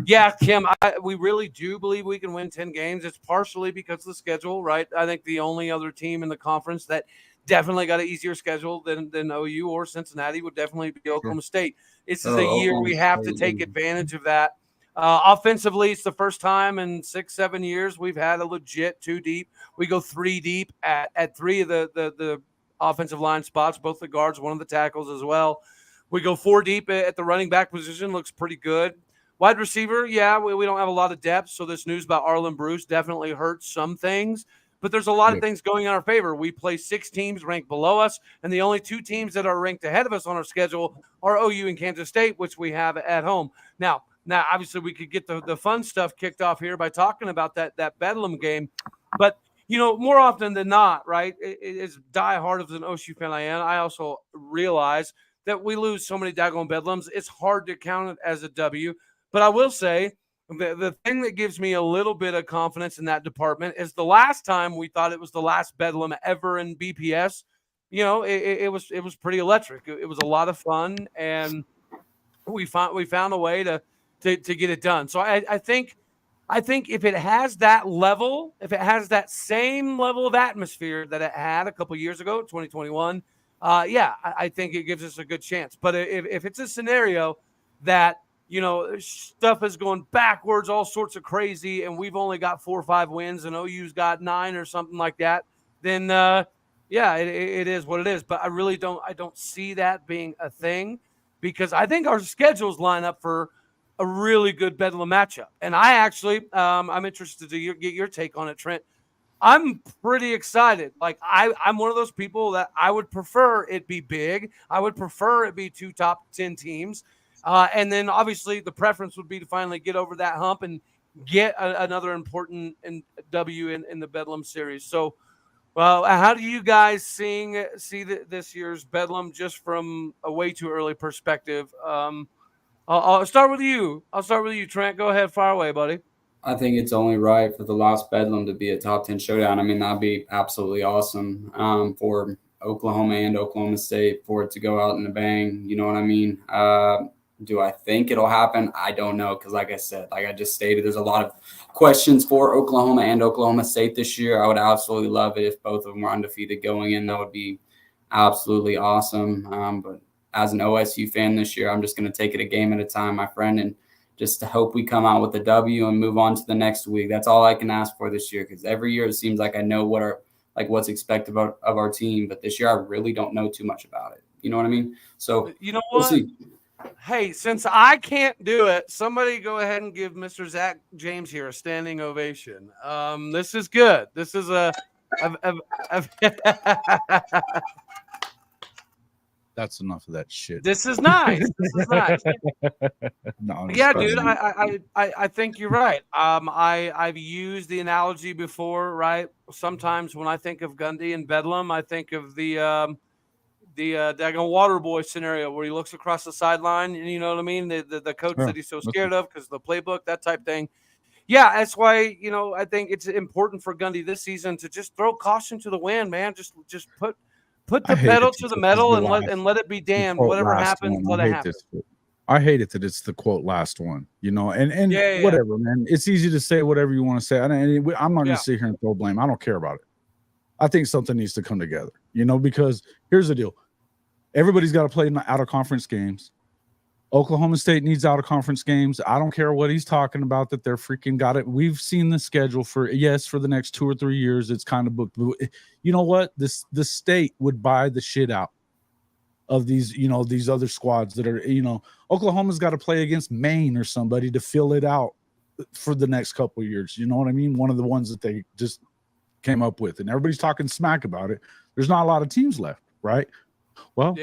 Yeah, Kim, we really do believe we can win 10 games. It's partially because of the schedule, right? I think the only other team in the conference that definitely got an easier schedule than OU or Cincinnati would definitely be Oklahoma State. This is a year we have to take advantage of that. Offensively, it's the first time in 6-7 years we've had a legit 2 deep. We go 3 deep at 3 of the offensive line spots, both the guards, one of the tackles as well. We go 4 deep at the running back position, looks pretty good. Wide receiver, yeah, we don't have a lot of depth, so this news about Arlen Bruce definitely hurts some things. But there's a lot of things going in our favor. We play 6 teams ranked below us, and the only 2 teams that are ranked ahead of us on our schedule are OU and Kansas State, which we have at home. Now, obviously, we could get the fun stuff kicked off here by talking about that Bedlam game. But, more often than not, right, as diehard of an OSU fan I am, I also realize that we lose so many daggone Bedlams, it's hard to count it as a W. But I will say the thing that gives me a little bit of confidence in that department is the last time we thought it was the last Bedlam ever in BPS, it was pretty electric. It was a lot of fun, and we found a way to get it done. So I think if it has that level, if it has that same level of atmosphere that it had a couple years ago, 2021, I think it gives us a good chance. But if it's a scenario that stuff is going backwards, all sorts of crazy, and we've only got 4 or 5 wins, and OU's got 9 or something like that, then it is what it is. But I don't see that being a thing, because I think our schedules line up for a really good Bedlam matchup. And I actually, I'm interested to get your take on it, Trent. I'm pretty excited. Like I'm one of those people that I would prefer it be big. I would prefer it be 2 top 10 teams. And then obviously the preference would be to finally get over that hump and get another important W in the Bedlam series. So, well, how do you guys see this year's Bedlam just from a way too early perspective? I'll start with you. Trent. Go ahead, fire away, buddy. I think it's only right for the last Bedlam to be a top 10 showdown. I mean, that'd be absolutely awesome for Oklahoma and Oklahoma State for it to go out in a bang. You know what I mean? Do I think it'll happen? I don't know, because like I said, like I just stated, there's a lot of questions for Oklahoma and Oklahoma State this year. I would absolutely love it if both of them were undefeated going in. That would be absolutely awesome. But as an OSU fan this year, I'm just going to take it a game at a time, my friend, and just to hope we come out with a W and move on to the next week. That's all I can ask for this year, because every year it seems like I know what's expected of our team, but this year I really don't know too much about it. You know what I mean? So you know what? We'll see. Hey, since I can't do it, somebody go ahead and give Mr. Zach James here a standing ovation. This is good. This is That's enough of that shit. This is nice. No, yeah, dude. I think you're right. I've used the analogy before, right? Sometimes when I think of Gundy and Bedlam, I think of the daggone water boy scenario where he looks across the sideline, and you know what I mean? The coach that he's so scared of because of the playbook, that type thing. Yeah, that's why, I think it's important for Gundy this season to just throw caution to the wind, man. Just put the pedal to the metal and let it be damned. Whatever happens, let it happen. I hate it that it's the quote last one, and yeah. Whatever, man. It's easy to say whatever you want to say. I'm not going to sit here and throw blame. I don't care about it. I think something needs to come together, because here's the deal. Everybody's got to play out of conference games. Oklahoma State needs out of conference games. I don't care what he's talking about, that they're freaking got it. We've seen the schedule for the next 2 or 3 years. It's kind of booked. You know what? The state would buy the shit out of these, these other squads that are, Oklahoma's got to play against Maine or somebody to fill it out for the next couple of years. You know what I mean? One of the ones that they just came up with, and everybody's talking smack about it. There's not a lot of teams left, right? Well,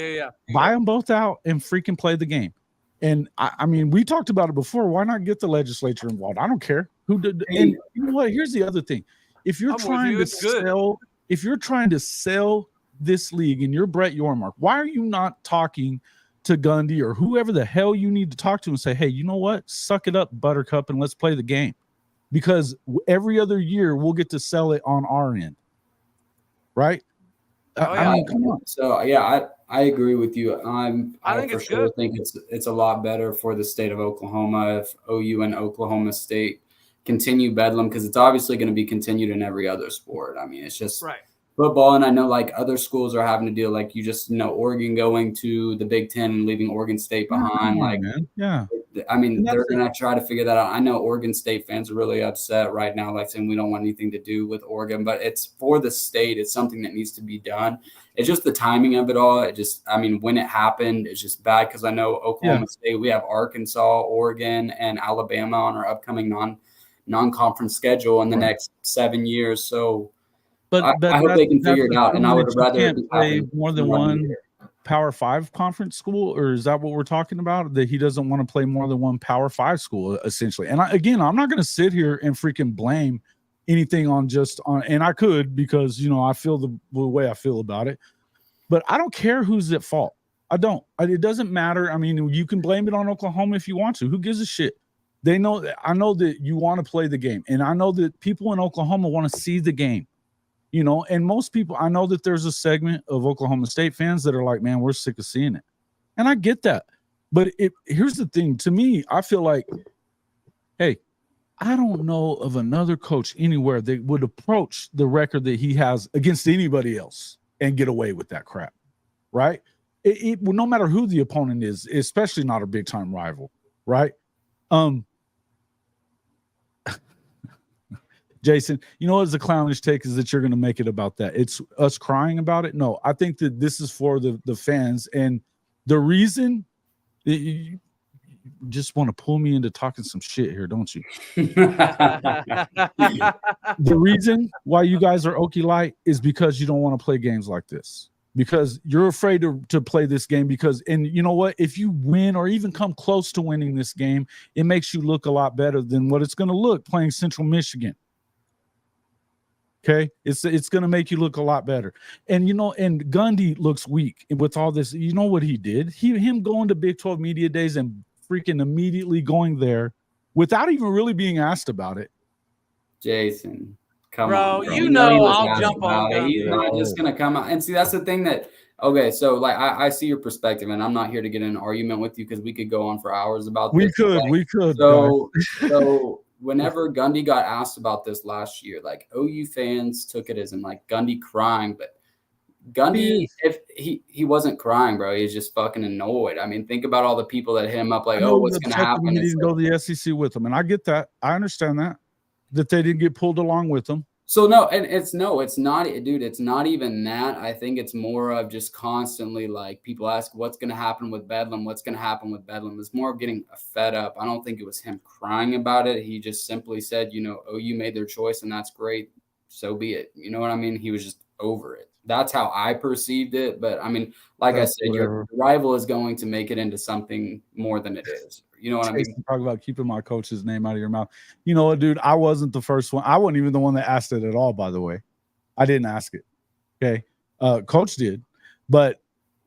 buy them both out and freaking play the game. And I mean, we talked about it before. Why not get the legislature involved? I don't care who did. And you know what? Here's the other thing: if you're trying to sell this league and you're Brett Yormark, why are you not talking to Gundy or whoever the hell you need to talk to and say, hey, you know what? Suck it up, Buttercup, and let's play the game. Because every other year we'll get to sell it on our end. Right? I mean, come on. So yeah, I agree with you. I think for it's sure good. think it's a lot better for the state of Oklahoma if OU and Oklahoma State continue Bedlam, because it's obviously going to be continued in every other sport. I mean, it's just Right. football, and I know like other schools are having to deal, like you just Oregon going to the Big Ten and leaving Oregon State behind. Like, man. Yeah. I mean, they're going to try to figure that out. I know Oregon State fans are really upset right now, like saying we don't want anything to do with Oregon, but it's for the state. It's something that needs to be done. It's just the timing of it all. When it happened, it's just bad because I know Oklahoma State, we have Arkansas, Oregon, and Alabama on our upcoming non-conference schedule in the next 7 years. So but I hope they can figure it out. And I would rather play more than one Power 5 conference school, or is that what we're talking about? That he doesn't want to play more than one Power 5 school, essentially. And I'm not going to sit here and freaking blame anything on, and I could, because I feel the way I feel about it. But I don't care who's at fault. I don't. It doesn't matter. I mean, you can blame it on Oklahoma if you want to. Who gives a shit? They know. I know that you want to play the game, and I know that people in Oklahoma want to see the game. And most people, I know that there's a segment of Oklahoma State fans that are like, man, we're sick of seeing it. And I get that. But here's the thing. To me, I feel like, hey, I don't know of another coach anywhere that would approach the record that he has against anybody else and get away with that crap, right? No matter who the opponent is, especially not a big-time rival, right? Jason, what's the clownish take is that you're going to make it about that. It's us crying about it. No, I think that this is for the fans. And the reason you just want to pull me into talking some shit here, don't you? The reason why you guys are Okie Light is because you don't want to play games like this. Because you're afraid to play this game and you know what? If you win or even come close to winning this game, it makes you look a lot better than what it's going to look playing Central Michigan. Okay, it's going to make you look a lot better. And and Gundy looks weak with all this. You know what he did? Him going to Big 12 Media Days and freaking immediately going there without even really being asked about it. Jason, come bro, on, bro. I'll jump on it. He's not just going to come out. And see, that's the thing that, okay, so like I see your perspective, and I'm not here to get in an argument with you because we could go on for hours about this. We could. So whenever Gundy got asked about this last year, like OU fans took it as in like Gundy crying, but Gundy, if he wasn't crying, bro, he's just fucking annoyed. I mean, think about all the people that hit him up like, oh, what's going to happen? He didn't go to the SEC with him, and I get that. I understand that they didn't get pulled along with them. So no, and it's not, dude. It's not even that. I think it's more of just constantly like people ask, "What's going to happen with Bedlam? What's going to happen with Bedlam?" It's more of getting fed up. I don't think it was him crying about it. He just simply said, OU made their choice, and that's great. So be it. You know what I mean? He was just over it. That's how I perceived it. But I mean, like I said, your rival is going to make it into something more than it is. You know what I mean? Talk about keeping my coach's name out of your mouth. You know what, dude? I wasn't the first one. I wasn't even the one that asked it at all, by the way. I didn't ask it. Okay. Coach did. But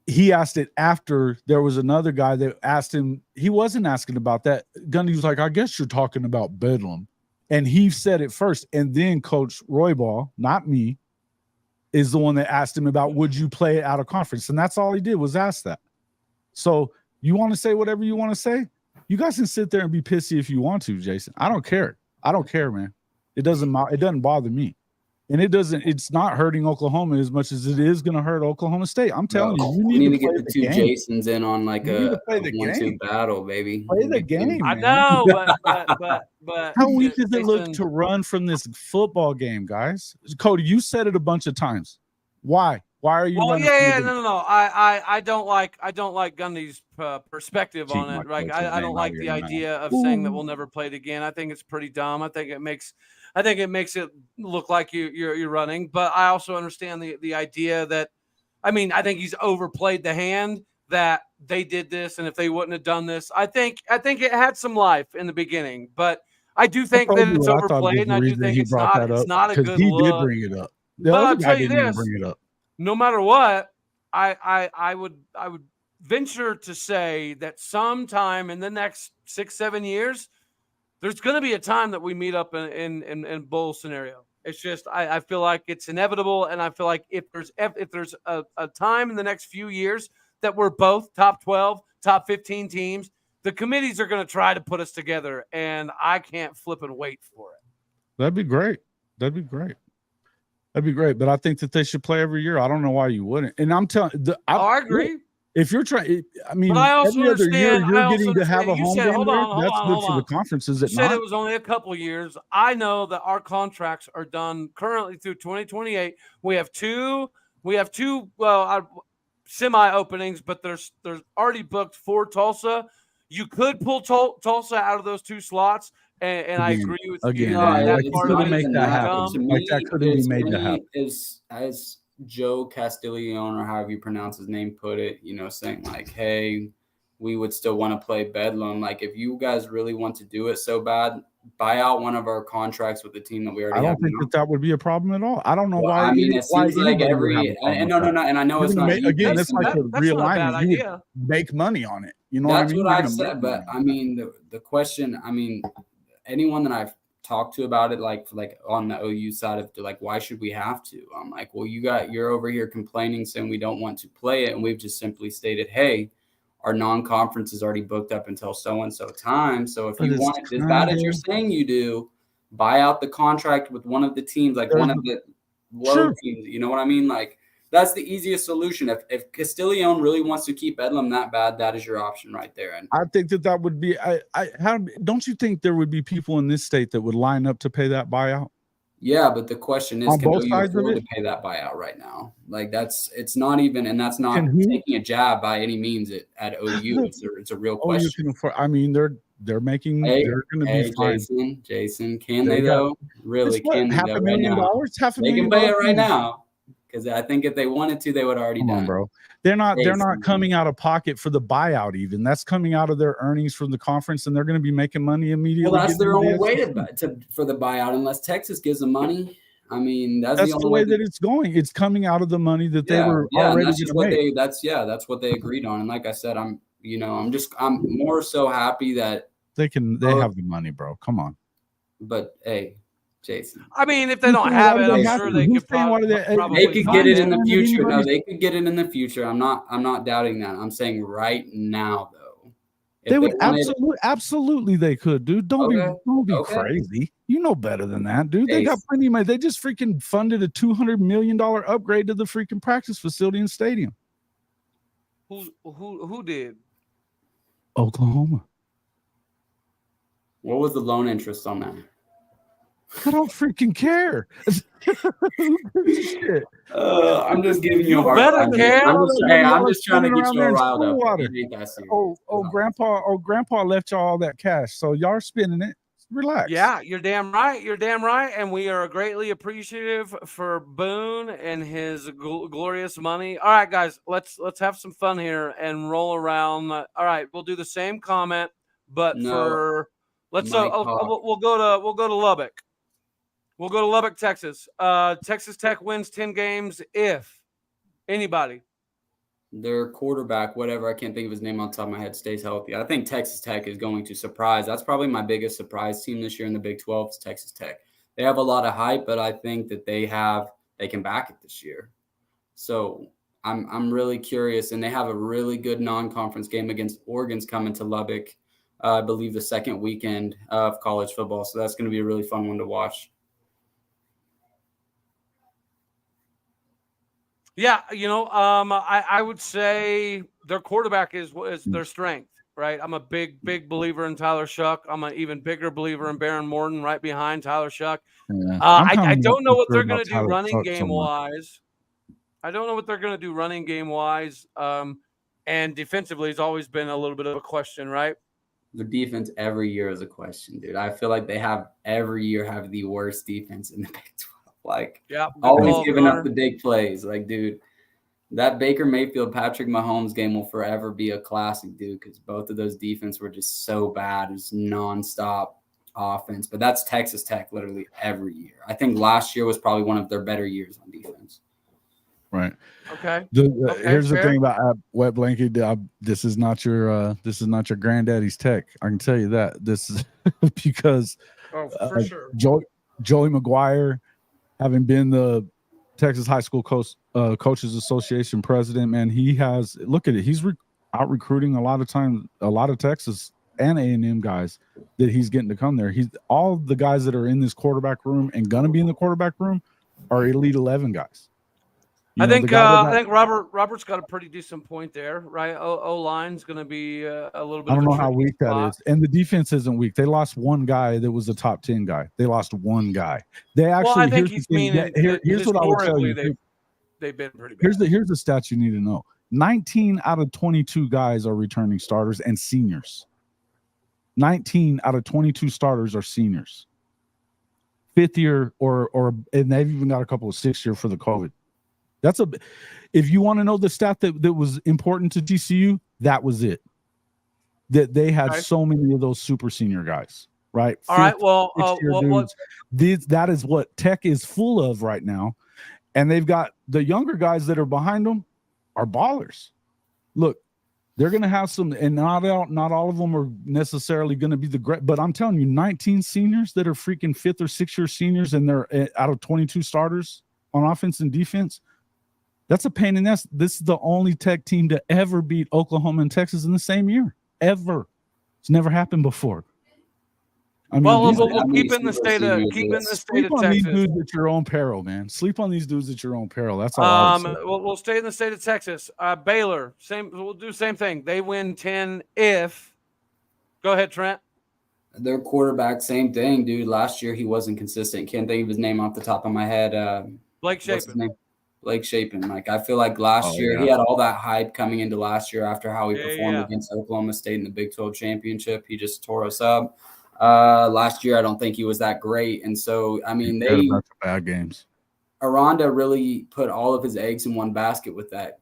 he asked it after there was another guy that asked him. He wasn't asking about that. Gundy was like, I guess you're talking about Bedlam. And he said it first. And then Coach Roybal, not me, is the one that asked him about, would you play it out of conference? And that's all he did was ask that. So you want to say whatever you want to say? You guys can sit there and be pissy if you want to, Jason. I don't care. I don't care, man. It doesn't bother me. And it's not hurting Oklahoma as much as it is going to hurt Oklahoma State. I'm telling you need to get the two game. Jasons in on like a 1-2 battle, baby. Play the game, I man. know, but how weak does it look to run from this football game, guys? Cody, you said it a bunch of times. Why? Why are you? Well, no. I don't like Gundy's perspective on it. Right? I don't like the idea of saying that we'll never play it again. I think it's pretty dumb. I think it makes it look like you're running. But I also understand the idea that, I mean, I think he's overplayed the hand that they did this, and if they wouldn't have done this, I think it had some life in the beginning. But I do think that it's overplayed, and I do think it's not a good look. He did bring it up. The but other I'll guy tell you didn't this. bring it up. no matter what, I would venture to say that sometime in the next 6-7 years, there's going to be a time that we meet up in bowl scenario. It's just I feel like it's inevitable, and I feel like if there's a time in the next few years that we're both top 12, top 15 teams, the committees are going to try to put us together, and I can't flip and wait for it. That'd be great. That'd be great. But I think that they should play every year. I don't know why you wouldn't. And I'm telling you, I agree. If you're trying, I mean, but I also every other year you're getting to have a home game hold there. on, That's good for on. the conference, is it You said not? it was only a couple years. I know that our contracts are done currently through 2028. We have two. Semi openings, but there's already booked for Tulsa. You could pull Tulsa out of those two slots, and I agree with you. Couldn't make that happen. That couldn't be made to happen. As Joe Castiglione, or however you pronounce his name, put it, saying like, hey, we would still want to play Bedlam. Like, if you guys really want to do it so bad, buy out one of our contracts with the team that we already have. I don't think that would be a problem at all. I don't know why. I mean, it seems like and I know it's not again. It's like a realignment. You would make money on it. You know that's what I mean? What I've said, but I mean, the question. I mean, anyone that I've talked to about it, like on the OU side of like, why should we have to? I'm like, well, you're over here complaining, saying we don't want to play it, and we've just simply stated, hey, our non-conference is already booked up until so-and-so time. So if you want it as bad as you're saying you do, buy out the contract with one of the teams, like one of the low teams. You know what I mean? Like, that's the easiest solution. If Castiglione really wants to keep Bedlam that bad, that is your option right there. And I think that would be don't you think there would be people in this state that would line up to pay that buyout? Yeah, but the question is, can OU afford to pay that buyout right now? Like, it's not even, and that's not taking a jab by any means at OU. It's a real question. I mean, they're going to be fine. Jason, can they though? Really, can they $500,000? They can pay it right now. Because I think if they wanted to, they would already done. Bro. They're not coming out of pocket for the buyout even. That's coming out of their earnings from the conference, and they're going to be making money immediately. Well, that's their own way for the buyout, unless Texas gives them money. I mean, that's the way that it's going. It's coming out of the money that they were already going to make. That's what they agreed on. And like I said, I'm more so happy that they have the money, bro. Come on. But hey, Jason, I mean, if they don't have it, I'm sure they could probably they could get it in the future. No, they could get it in the future. I'm not doubting that. I'm saying right now, though, they would absolutely they could, dude. Don't be crazy. You know better than that, dude. They got plenty of money. They just freaking funded a $200 million upgrade to the freaking practice facility and stadium. Who did? Oklahoma. What was the loan interest on that? I don't freaking care. Shit. I'm just giving you a hard time. I'm just trying to get you riled up. Grandpa left y'all all that cash, so y'all are spending it. Relax. Yeah, you're damn right. You're damn right, and we are greatly appreciative for Boone and his glorious money. All right, guys, let's have some fun here and roll around. All right, we'll do the same comment, but we'll go to Lubbock. We'll go to Lubbock, Texas. Texas Tech wins 10 games if anybody. Their quarterback, whatever, I can't think of his name on top of my head, stays healthy. I think Texas Tech is going to surprise. That's probably my biggest surprise team this year in the Big 12 is Texas Tech. They have a lot of hype, but I think that they can back it this year. So I'm really curious, and they have a really good non-conference game against Oregon's coming to Lubbock, I believe the second weekend of college football. So that's going to be a really fun one to watch. Yeah, I would say their quarterback is their strength, right? I'm a big believer in Tyler Shuck. I'm an even bigger believer in Baron Morton right behind Tyler Shuck. Yeah. I don't know what they're going to do running game wise. I don't know what they're going to do running game wise. And defensively has always been a little bit of a question, right? The defense every year is a question, dude. I feel like they every year have the worst defense in the Big 12. Like, always giving up the big plays. Like, dude, that Baker Mayfield, Patrick Mahomes game will forever be a classic, dude, because both of those defense were just so bad. It's nonstop offense. But that's Texas Tech literally every year. I think last year was probably one of their better years on defense. Right. Okay. Here's fair. the thing about wet blanket. This is not your granddaddy's tech. I can tell you that. This is because for sure. Joey McGuire, having been the Texas High School Coaches Association president, man, he has look at it. He's out recruiting a lot of Texas and A&M guys that he's getting to come there. He's all the guys that are in this quarterback room and gonna be in the quarterback room are Elite 11 guys. I think Robert's got a pretty decent point there, right? O line's going to be a little bit. I don't know how weak that is, and the defense isn't weak. They lost one guy that was a top 10 guy. They lost one guy. They actually. Well, I think he's meaning. Here's what I would tell you. They've been pretty bad. Here's the stats you need to know. 19 out of 22 guys are returning starters and seniors. 19 out of 22 starters are seniors. 5th year and they've even got a couple of 6th year for the COVID. If you want to know the stat that was important to TCU, that was it. That they had so many of those super senior guys, right? All right. Well, that is what Tech is full of right now, and they've got the younger guys that are behind them are ballers. Look, they're going to have some, and not all of them are necessarily going to be the great. But I'm telling you, 19 seniors that are freaking 5th or 6th year seniors, and they're out of 22 starters on offense and defense. That's a pain in the ass. This is the only Tech team to ever beat Oklahoma and Texas in the same year. Ever. It's never happened before. I mean, we'll keep in the state of Texas. Sleep on these dudes at your own peril, man. Sleep on these dudes at your own peril. That's all. We'll stay in the state of Texas. Baylor, we'll do the same thing. They win 10 if. Go ahead, Trent. Their quarterback, same thing, dude. Last year he wasn't consistent. Can't think of his name off the top of my head. Blake Shapen. Blake Shapen. Like, I feel like last year he had all that hype coming into last year after how he performed against Oklahoma State in the Big 12 championship. He just tore us up. Last year, I don't think he was that great. And so, I mean, bad games. Aranda really put all of his eggs in one basket with that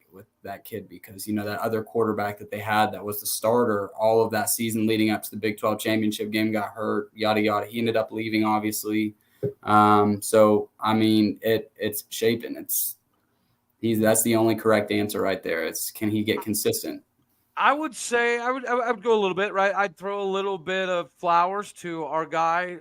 kid because, that other quarterback that they had that was the starter all of that season leading up to the Big 12 championship game got hurt, yada, yada. He ended up leaving, obviously. So, I mean, it's Shapen. That's the only correct answer right there. It's, can he get consistent? I would say I would go a little bit, right? I'd throw a little bit of flowers to our guy,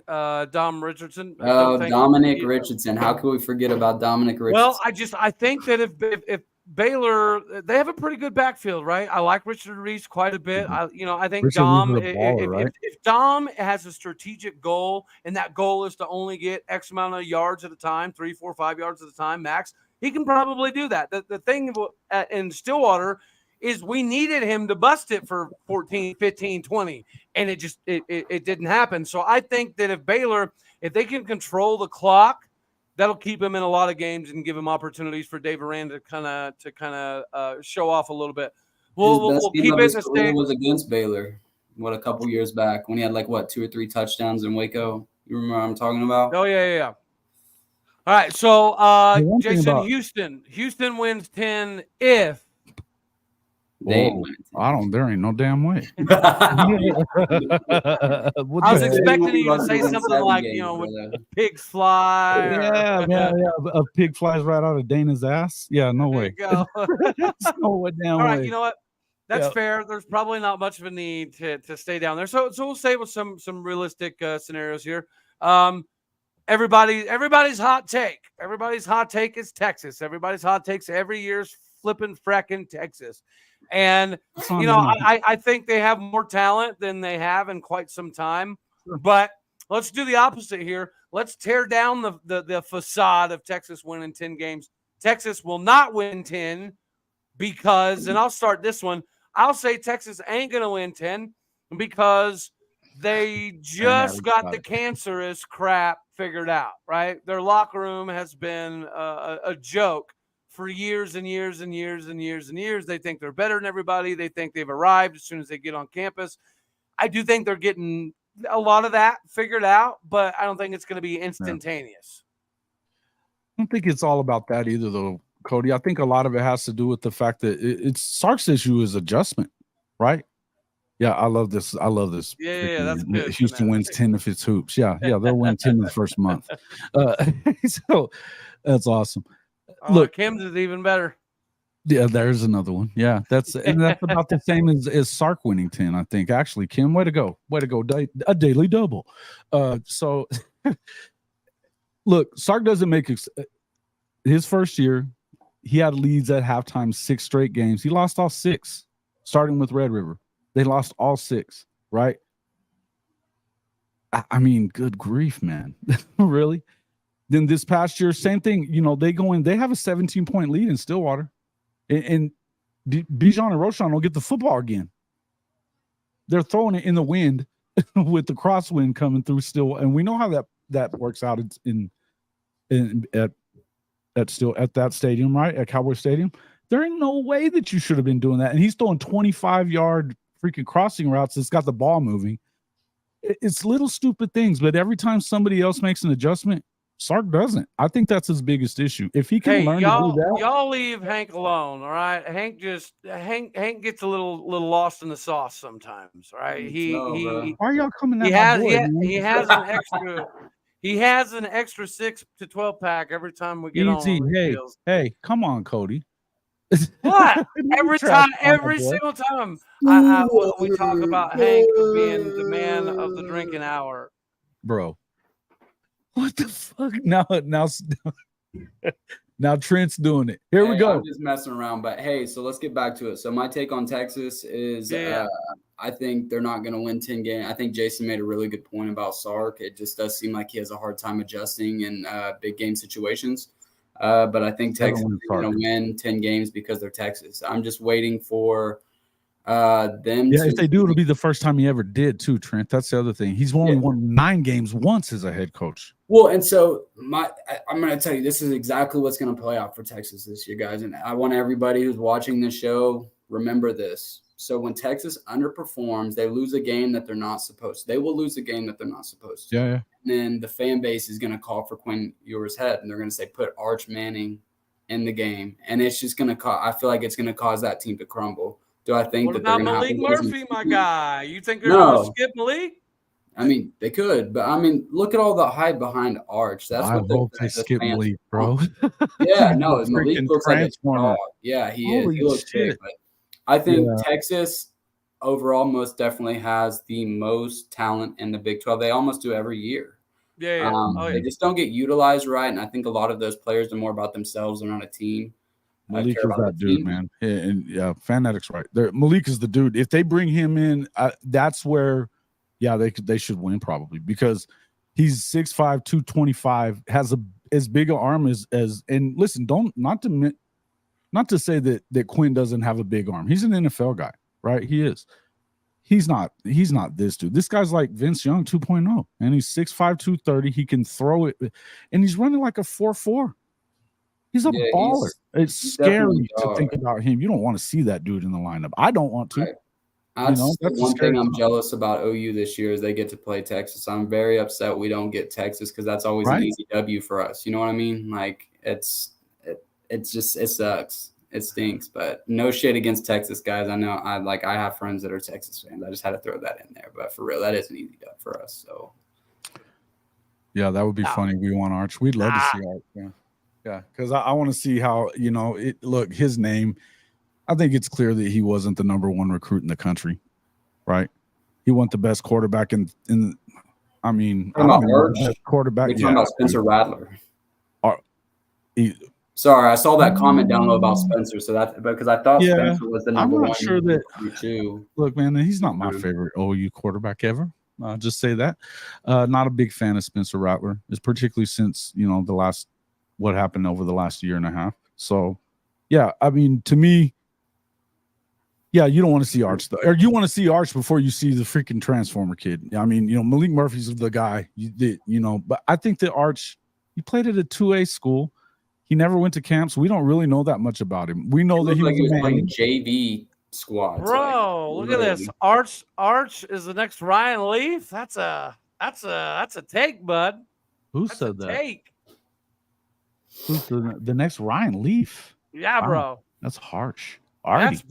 Dom Richardson. Dominic Richardson. How could we forget about Dominic Richardson? Well, I think that if Baylor, they have a pretty good backfield, right? I like Richard Reese quite a bit. I think Richard Dom, if Dom has a strategic goal and that goal is to only get X amount of yards at a time, 3, 4, 5 yards at a time, max, he can probably do that. The thing in Stillwater is we needed him to bust it for 14, 15, 20, and it didn't happen. So I think that if Baylor, if they can control the clock, that'll keep him in a lot of games and give him opportunities for Dave Aranda to kind of show off a little bit. We'll keep it in the state. Was against Baylor, a couple years back when he had 2 or 3 touchdowns in Waco. You remember what I'm talking about? Oh yeah. All right, so Jason, Houston wins 10 if. There ain't no damn way. I was expecting you to say something like, pigs fly. Yeah. A pig flies right out of Dana's ass. Yeah, no way. There you go. No damn All right, way. you know what? That's fair. There's probably not much of a need to stay down there. So we'll stay with some realistic scenarios here. Everybody's hot take. Everybody's hot take is Texas. Everybody's hot takes every year's flipping fracking Texas. And, I think they have more talent than they have in quite some time. Sure. But let's do the opposite here. Let's tear down the facade of Texas winning 10 games. Texas will not win 10 because, and I'll start this one, I'll say Texas ain't going to win 10 because they just got the cancerous crap figured out, right? Their locker room has been a joke for years and years and years and years and years. They think they're better than everybody. They think they've arrived as soon as they get on campus. I do think they're getting a lot of that figured out, but I don't think it's going to be instantaneous. I don't think it's all about that either, though, Cody. I think a lot of it has to do with the fact that it's Sark's issue is adjustment, right? Yeah, I love this. Yeah, that's good. Houston wins 10 if it's hoops. Yeah, they'll win 10 in the first month. So that's awesome. Look, Kim's is even better. Yeah, there's another one. Yeah, that's about the same as Sark winning 10, I think. Actually, Kim, way to go. A daily double. So look, Sark doesn't make his first year, he had leads at halftime 6 straight games. He lost all 6, starting with Red River. They lost all 6, right? I mean, good grief, man. Really? Then this past year, same thing. They have a 17-point lead in Stillwater. And Bijan and Roshan will get the football again. They're throwing it in the wind with the crosswind coming through still. And we know how that works out at that stadium, right? At Cowboy Stadium. There ain't no way that you should have been doing that. And he's throwing 25-yard freaking crossing routes that's got the ball moving. It's little stupid things, but every time somebody else makes an adjustment, Sark doesn't. I think that's his biggest issue. If he can learn to do that, y'all leave Hank alone, all right? Hank gets a little lost in the sauce sometimes, right? Why are y'all coming at my boy? He has an extra 6 to 12 pack every time we get on. Hey, come on, Cody. What? Every single time we talk about Hank being the man of the drinking hour, bro. What the fuck? Now Trent's doing it. Here we go. I'm just messing around, but hey, so let's get back to it. So my take on Texas is I think they're not going to win 10 games. I think Jason made a really good point about Sark. It just does seem like he has a hard time adjusting in big game situations. But I think Texas is going to win 10 games because they're Texas. I'm just waiting for them. Yeah, if they do, it'll be the first time he ever did too, Trent. That's the other thing. He's only won 9 games once as a head coach. Well, and so I'm going to tell you, this is exactly what's going to play out for Texas this year, guys. And I want everybody who's watching this show, remember this. So when Texas underperforms, they lose a game that they're not supposed to. They will lose a game that they're not supposed to. Yeah. And then the fan base is going to call for Quinn Ewers' head, and they're going to say, put Arch Manning in the game. And it's just going to I feel like it's going to cause that team to crumble. Do I think what that about Malik Murphy, my guy? You think they're going to skip Malik? I mean, they could, but I mean, look at all the hype behind Arch. That's I hope they skip Malik, bro. Yeah, no, Malik looks like a dog. Yeah, he is. He looks big, but I think Texas overall most definitely has the most talent in the Big 12. They almost do every year. They just don't get utilized right, and I think a lot of those players are more about themselves than on a team. Malik is that dude, man. And Fanatics right there. Malik is the dude. If they bring him in, that's where, they should win probably, because he's 6'5", 225, has as big an arm as. And listen, not to say that Quinn doesn't have a big arm. He's an NFL guy, right? He is. He's not this dude. This guy's like Vince Young 2.0, and he's 6'5", 230. He can throw it, and he's running like a 4.4. He's a baller. It's scary to think about him. You don't want to see that dude in the lineup. I don't want to. Right. That's one thing I'm jealous about OU this year is they get to play Texas. I'm very upset we don't get Texas because that's always an easy W for us. You know what I mean? Like it sucks. It stinks, but no shit against Texas, guys. I know I have friends that are Texas fans. I just had to throw that in there, but for real, that is an easy dub for us. So yeah, that would be funny. We want Arch. We'd love to see Arch. Yeah, because I want to see how, look, his name, I think it's clear that he wasn't the number 1 recruit in the country, right? He wasn't the best quarterback in I mean, quarterback. You're talking about Spencer Rattler. Sorry, I saw that comment down low about Spencer, so that because I thought Spencer was the number 1 sure that, recruit too. Look, man, he's not my favorite OU quarterback ever. I'll just say that. Not a big fan of Spencer Rattler, particularly since, what happened over the last year and a half. So, yeah, I mean, to me, you don't want to see Arch, though. Or you want to see Arch before you see the freaking Transformer kid. I mean, Malik Murphy's the guy, but I think that Arch, he played at a 2A school. He never went to camps. We don't really know that much about him. We know that he was playing JV squad. Bro, look at this. Arch is the next Ryan Leaf. That's a take, bud. Who That's said that? Take. Who's the next Ryan Leaf? Yeah, bro. That's harsh. Alrighty.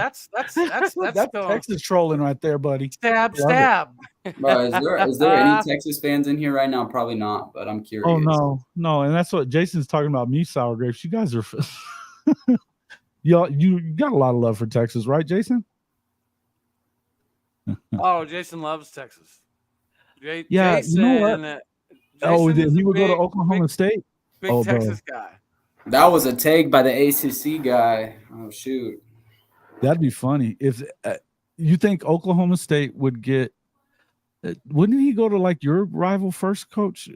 That's That's going Texas trolling right there, buddy. stab. Bro, is there any Texas fans in here right now? Probably not, but I'm curious. Oh no, and that's what Jason's talking about. Me, sour grapes. You guys are, you got a lot of love for Texas, right, Jason? Oh, Jason loves Texas. Yeah, Jason, you know what? He would go to Oklahoma State. Big Texas guy. That was a take by the ACC guy. Oh shoot, that'd be funny if you think Oklahoma State would get. Wouldn't he go to like your rival first, coach?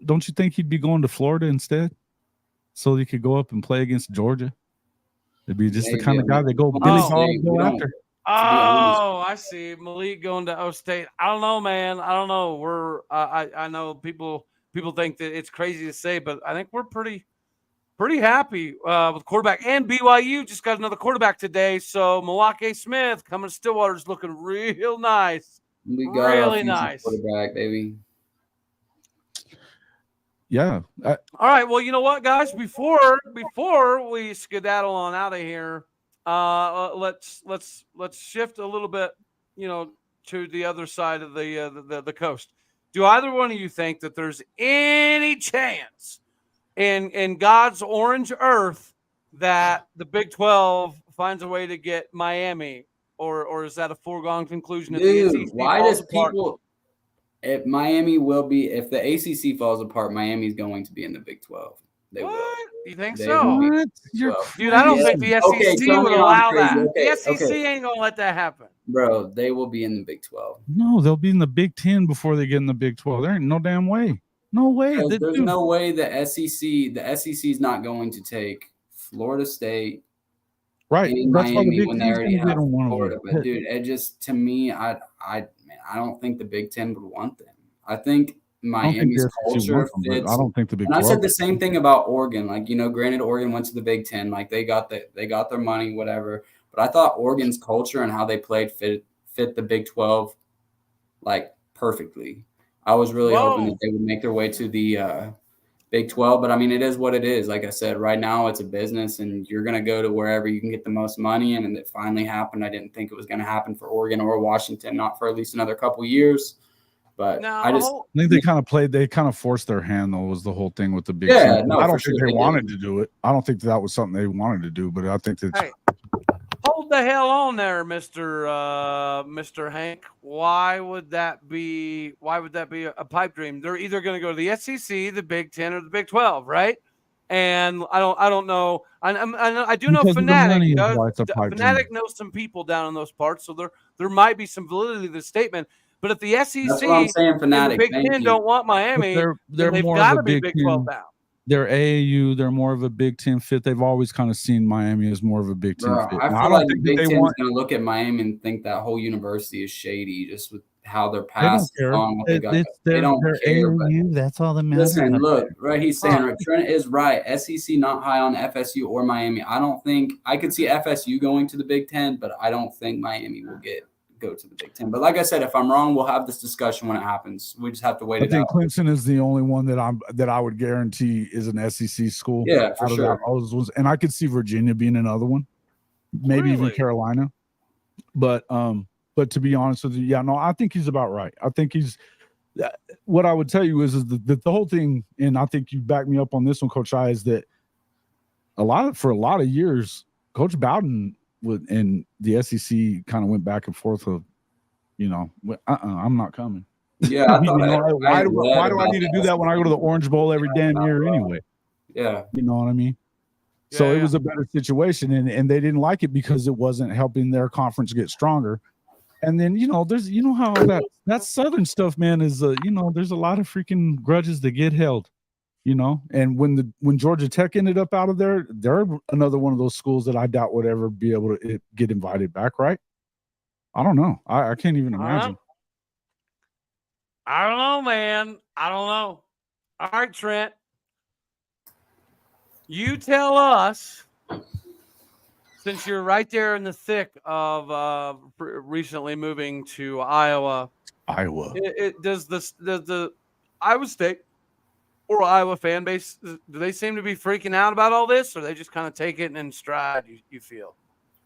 Don't you think he'd be going to Florida instead, so he could go up and play against Georgia? It'd be just the kind of guy that go Billy Ball go after. Oh, I see. Malik going to OState. I don't know, man. I don't know. I know people think that it's crazy to say, but I think we're pretty happy with quarterback. And BYU just got another quarterback today. So Milwaukee Smith coming to Stillwater is looking real nice. We got really nice quarterback, baby. Yeah. All right. Well, you know what, guys? Before we skedaddle on out of here, let's shift a little bit, to the other side of the coast. Do either one of you think that there's any chance in God's orange earth that the Big 12 finds a way to get Miami, or is that a foregone conclusion? Dude, why does people? If Miami will be, if the ACC falls apart, Miami's going to be in the Big 12. They what? will. You think They so? will What? Dude, I don't think the SEC would allow that. Okay, the SEC ain't gonna let that happen. Bro, they will be in the Big 12. No, they'll be in the Big 10 before they get in the Big 12. There ain't no damn way. No way. There's no way the SEC is not going to take Florida State, right? and That's why the Miami Big when they 10's already gonna have get on one Florida. of them. But dude, it just, to me, I don't think the Big 10 would want them. I think Miami's culture fits. I don't think the Big 12. And I said the same thing about Oregon. Like, granted, Oregon went to the Big 10. Like, they got their money, whatever. But I thought Oregon's culture and how they played fit the Big 12 like perfectly. I was really hoping that they would make their way to the Big 12. But I mean, it is what it is. Like I said, right now it's a business, and you're gonna go to wherever you can get the most money. And it finally happened. I didn't think it was gonna happen for Oregon or Washington, not for at least another couple years. But I think they kind of forced their hand, though, was the whole thing with the Big 10. No, I don't think they wanted to do it. I don't think that was something they wanted to do, but I think that. Hey, hold the hell on there, Mr. Hank. Why would that be a pipe dream? They're either going to go to the SEC, the Big 10, or the Big 12, right? And I don't know. I do know Fanatic knows some people down in those parts, so there might be some validity to the statement. But if the SEC That's what I'm saying, Fanatic, and the Big 10 don't want Miami, they've got to be Big 12 bound. They're AAU. They're more of a Big 10 fit. They've always kind of seen Miami as more of a Big 10 fit. I feel like the Big 10 is going to look at Miami and think that whole university is shady just with how their past is on. They don't care. AAU, that's all that matters. Listen, look, right? He's saying, right, Trent is right. SEC not high on FSU or Miami. I could see FSU going to the Big 10, but I don't think Miami will go to the Big 10. But like I said, if I'm wrong, we'll have this discussion when it happens. We just have to wait it out. I think Clemson is the only one that I would guarantee is an SEC school. Yeah, for sure. And I could see Virginia being another one, maybe even Carolina. But to be honest with you, yeah, no, I think he's about right. I think what I would tell you is the whole thing, and I think you back me up on this one, Coach I, is that for a lot of years, Coach Bowden and the SEC kind of went back and forth of, I'm not coming. Yeah. Why do I need to do that when I go to the Orange Bowl every damn year anyway? Yeah. You know what I mean? So it was a better situation, and they didn't like it because it wasn't helping their conference get stronger. And then, there's, how that Southern stuff, man, is, there's a lot of freaking grudges that get held. And when Georgia Tech ended up out of there, they're another one of those schools that I doubt would ever be able to get invited back, right? I don't know. I can't even imagine. I don't know, man. I don't know. All right, Trent. You tell us, since you're right there in the thick of recently moving to Iowa. Does the Iowa State or Iowa fan base, do they seem to be freaking out about all this, or they just kind of take it in stride, you feel?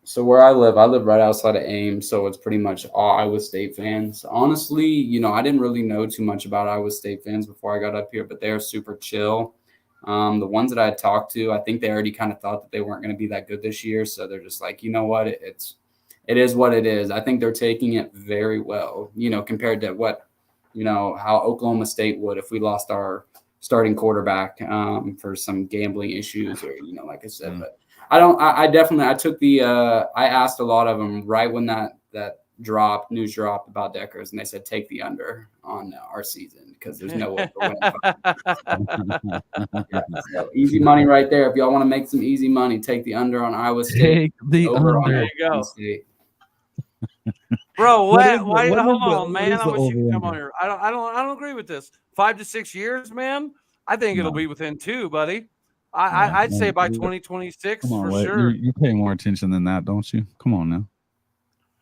So where I live right outside of Ames, so it's pretty much all Iowa State fans. Honestly, I didn't really know too much about Iowa State fans before I got up here, but they're super chill. The ones that I had talked to, I think they already kind of thought that they weren't going to be that good this year, so they're just like, you know what, it is what it is. I think they're taking it very well, compared to what, how Oklahoma State would if we lost our starting quarterback for some gambling issues or, like I said, but I asked a lot of them right when that news dropped about Deckers, and they said, take the under on our season because there's no way we're winning. So easy money right there. If y'all want to make some easy money, take the under on Iowa State. Take the under. There you go. Bro, why hold on, man? I wish you could come on here. I don't agree with this. 5 to 6 years, man. I think it'll be within 2, buddy. I'd say by 2026 for sure. You pay more attention than that, don't you? Come on now.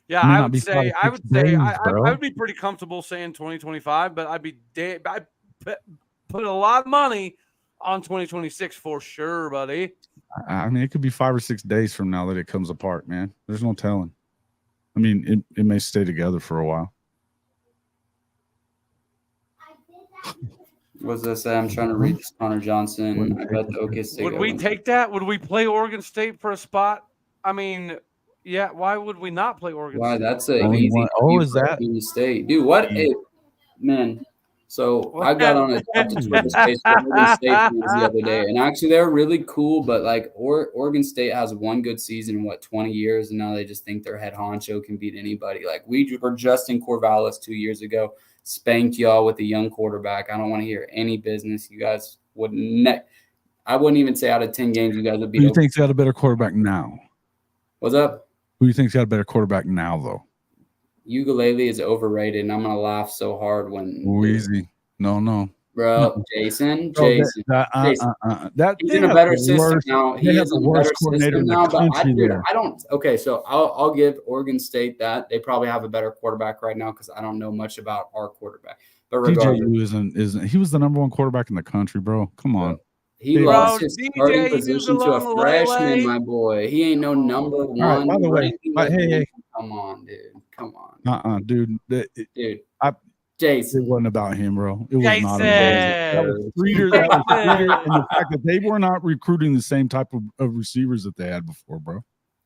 Yeah, I would say I would be pretty comfortable saying 2025, but I'd put a lot of money on 2026 for sure, buddy. I mean, it could be 5 or 6 days from now that it comes apart, man. There's no telling. I mean, it may stay together for a while. What's this say? I'm trying to read this. Connor Johnson. I bet the OK State. Would we take that? Would we play Oregon State for a spot? I mean, yeah. Why would we not play Oregon State? Why? That's an easy. Is that Oregon State, dude? What? Hey, man. So I got on a Twitter space for Oregon State the other day, and actually they're really cool. But like, Oregon State has one good season in 20 years, and now they just think their head honcho can beat anybody. Like we were just in Corvallis 2 years ago. Spanked y'all with a young quarterback. I don't want to hear any business. You guys wouldn't. I wouldn't even say out of 10 games you guys would be. Who do you think's got a better quarterback now? What's up? Who do you think's got a better quarterback now, though? Ukulele is overrated, and I'm gonna laugh so hard when. Easy. No. Bro, Jason. He's in a better system now. He has a better system now, but I don't. Okay, so I'll give Oregon State that they probably have a better quarterback right now because I don't know much about our quarterback. But regardless, isn't he was the number 1 quarterback in the country, bro? Come on. He lost his starting position to a freshman, my boy. He ain't no number 1. Right, by the way, hey, come on, dude. Come on. Dude. Jason. It wasn't about him, bro. It was not about him. That was Streeter, and the fact that they were not recruiting the same type of receivers that they had before, bro.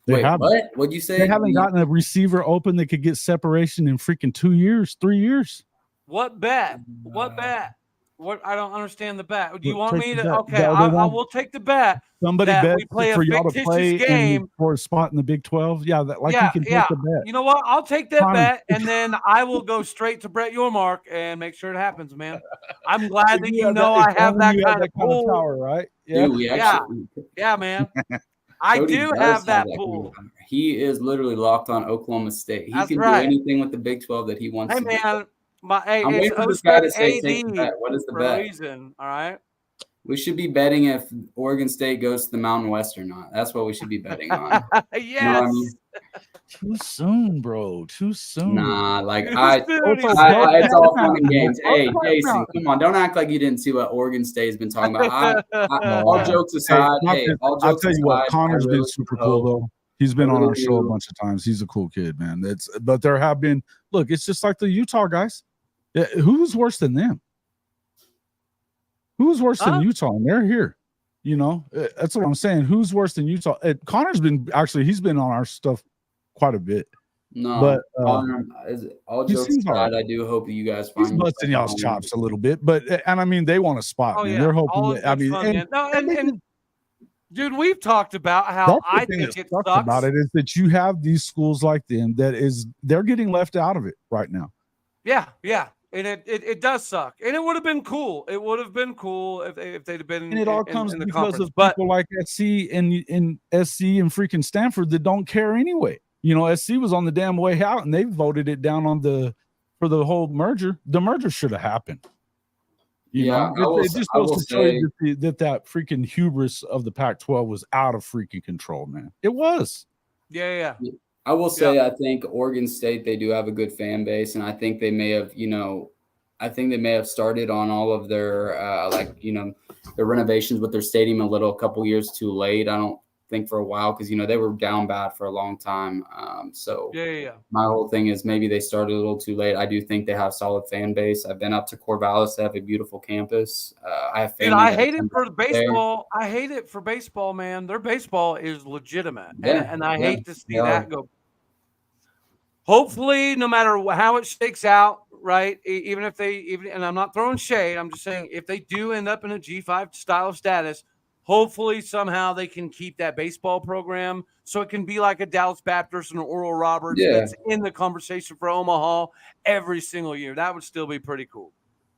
Wait, what? What'd you say? They haven't gotten a receiver open that could get separation in freaking 2 years, 3 years. What bet? What bet? What? I don't understand the bet. Do you want me to? Bet. Okay, I will take the bet. Somebody bet for y'all to play game for a spot in the Big 12. Yeah, you can take the bet. You know what? I'll take that bet, and then I will go straight to Brett Yormark and make sure it happens, man. I'm glad that I have that kind of pool, right? Yeah, dude, yeah, man. I do have that pool. He is literally locked on Oklahoma State. He can do anything with the Big 12 that he wants. Hey, to man. do. I'm waiting for this guy to say take the bet. What is the bet? Reason, all right. We should be betting if Oregon State goes to the Mountain West or not. That's what we should be betting on. Yes. You know what I mean? Too soon, bro. Too soon. Nah, like it's all fun and games. Hey, Jason, come on. Don't act like you didn't see what Oregon State's been talking about. All jokes aside, I'll tell you what, Connor's been super cool though. He's been on our show a bunch of times. He's a cool kid, man. But there have been. Look, it's just like the Utah guys. Who's worse than them? Who's worse than Utah? And they're here. That's what I'm saying. Who's worse than Utah? Connor's he's been on our stuff quite a bit. No, but all jokes aside, I do hope that you guys find he's busting y'all's chops a little bit. But I mean, they want a spot. Man. They're hoping. And dude, we've talked about how I think it sucks about it is that you have these schools like them they're getting left out of it right now. Yeah. And it does suck. And it would have been cool. It would have been cool if they'd have been and it all comes in the because conference. of people like SC and SC and freaking Stanford that don't care anyway. SC was on the damn way out and they voted it down for the whole merger. The merger should have happened. It just goes to show you that freaking hubris of the Pac-12 was out of freaking control, man. It was. Yeah. I will say, I think Oregon State, they do have a good fan base, and I think they may have started on all of their their renovations with their stadium a couple years too late. think for a while because, they were down bad for a long time. So Yeah. my whole thing is maybe they started a little too late. I do think they have solid fan base. I've been up to Corvallis. They have a beautiful campus. I have Dude, family. I that hate it attend for the there. baseball. I hate it for baseball, man. Their baseball is legitimate, Yeah, and I yeah, hate to see they are. that go. Hopefully, no matter how it shakes out, right? Even if and I'm not throwing shade, I'm just saying if they do end up in a G5 style of status, hopefully somehow they can keep that baseball program so it can be like a Dallas Baptist and an Oral Roberts Yeah. that's in the conversation for Omaha every single year. That would still be pretty cool.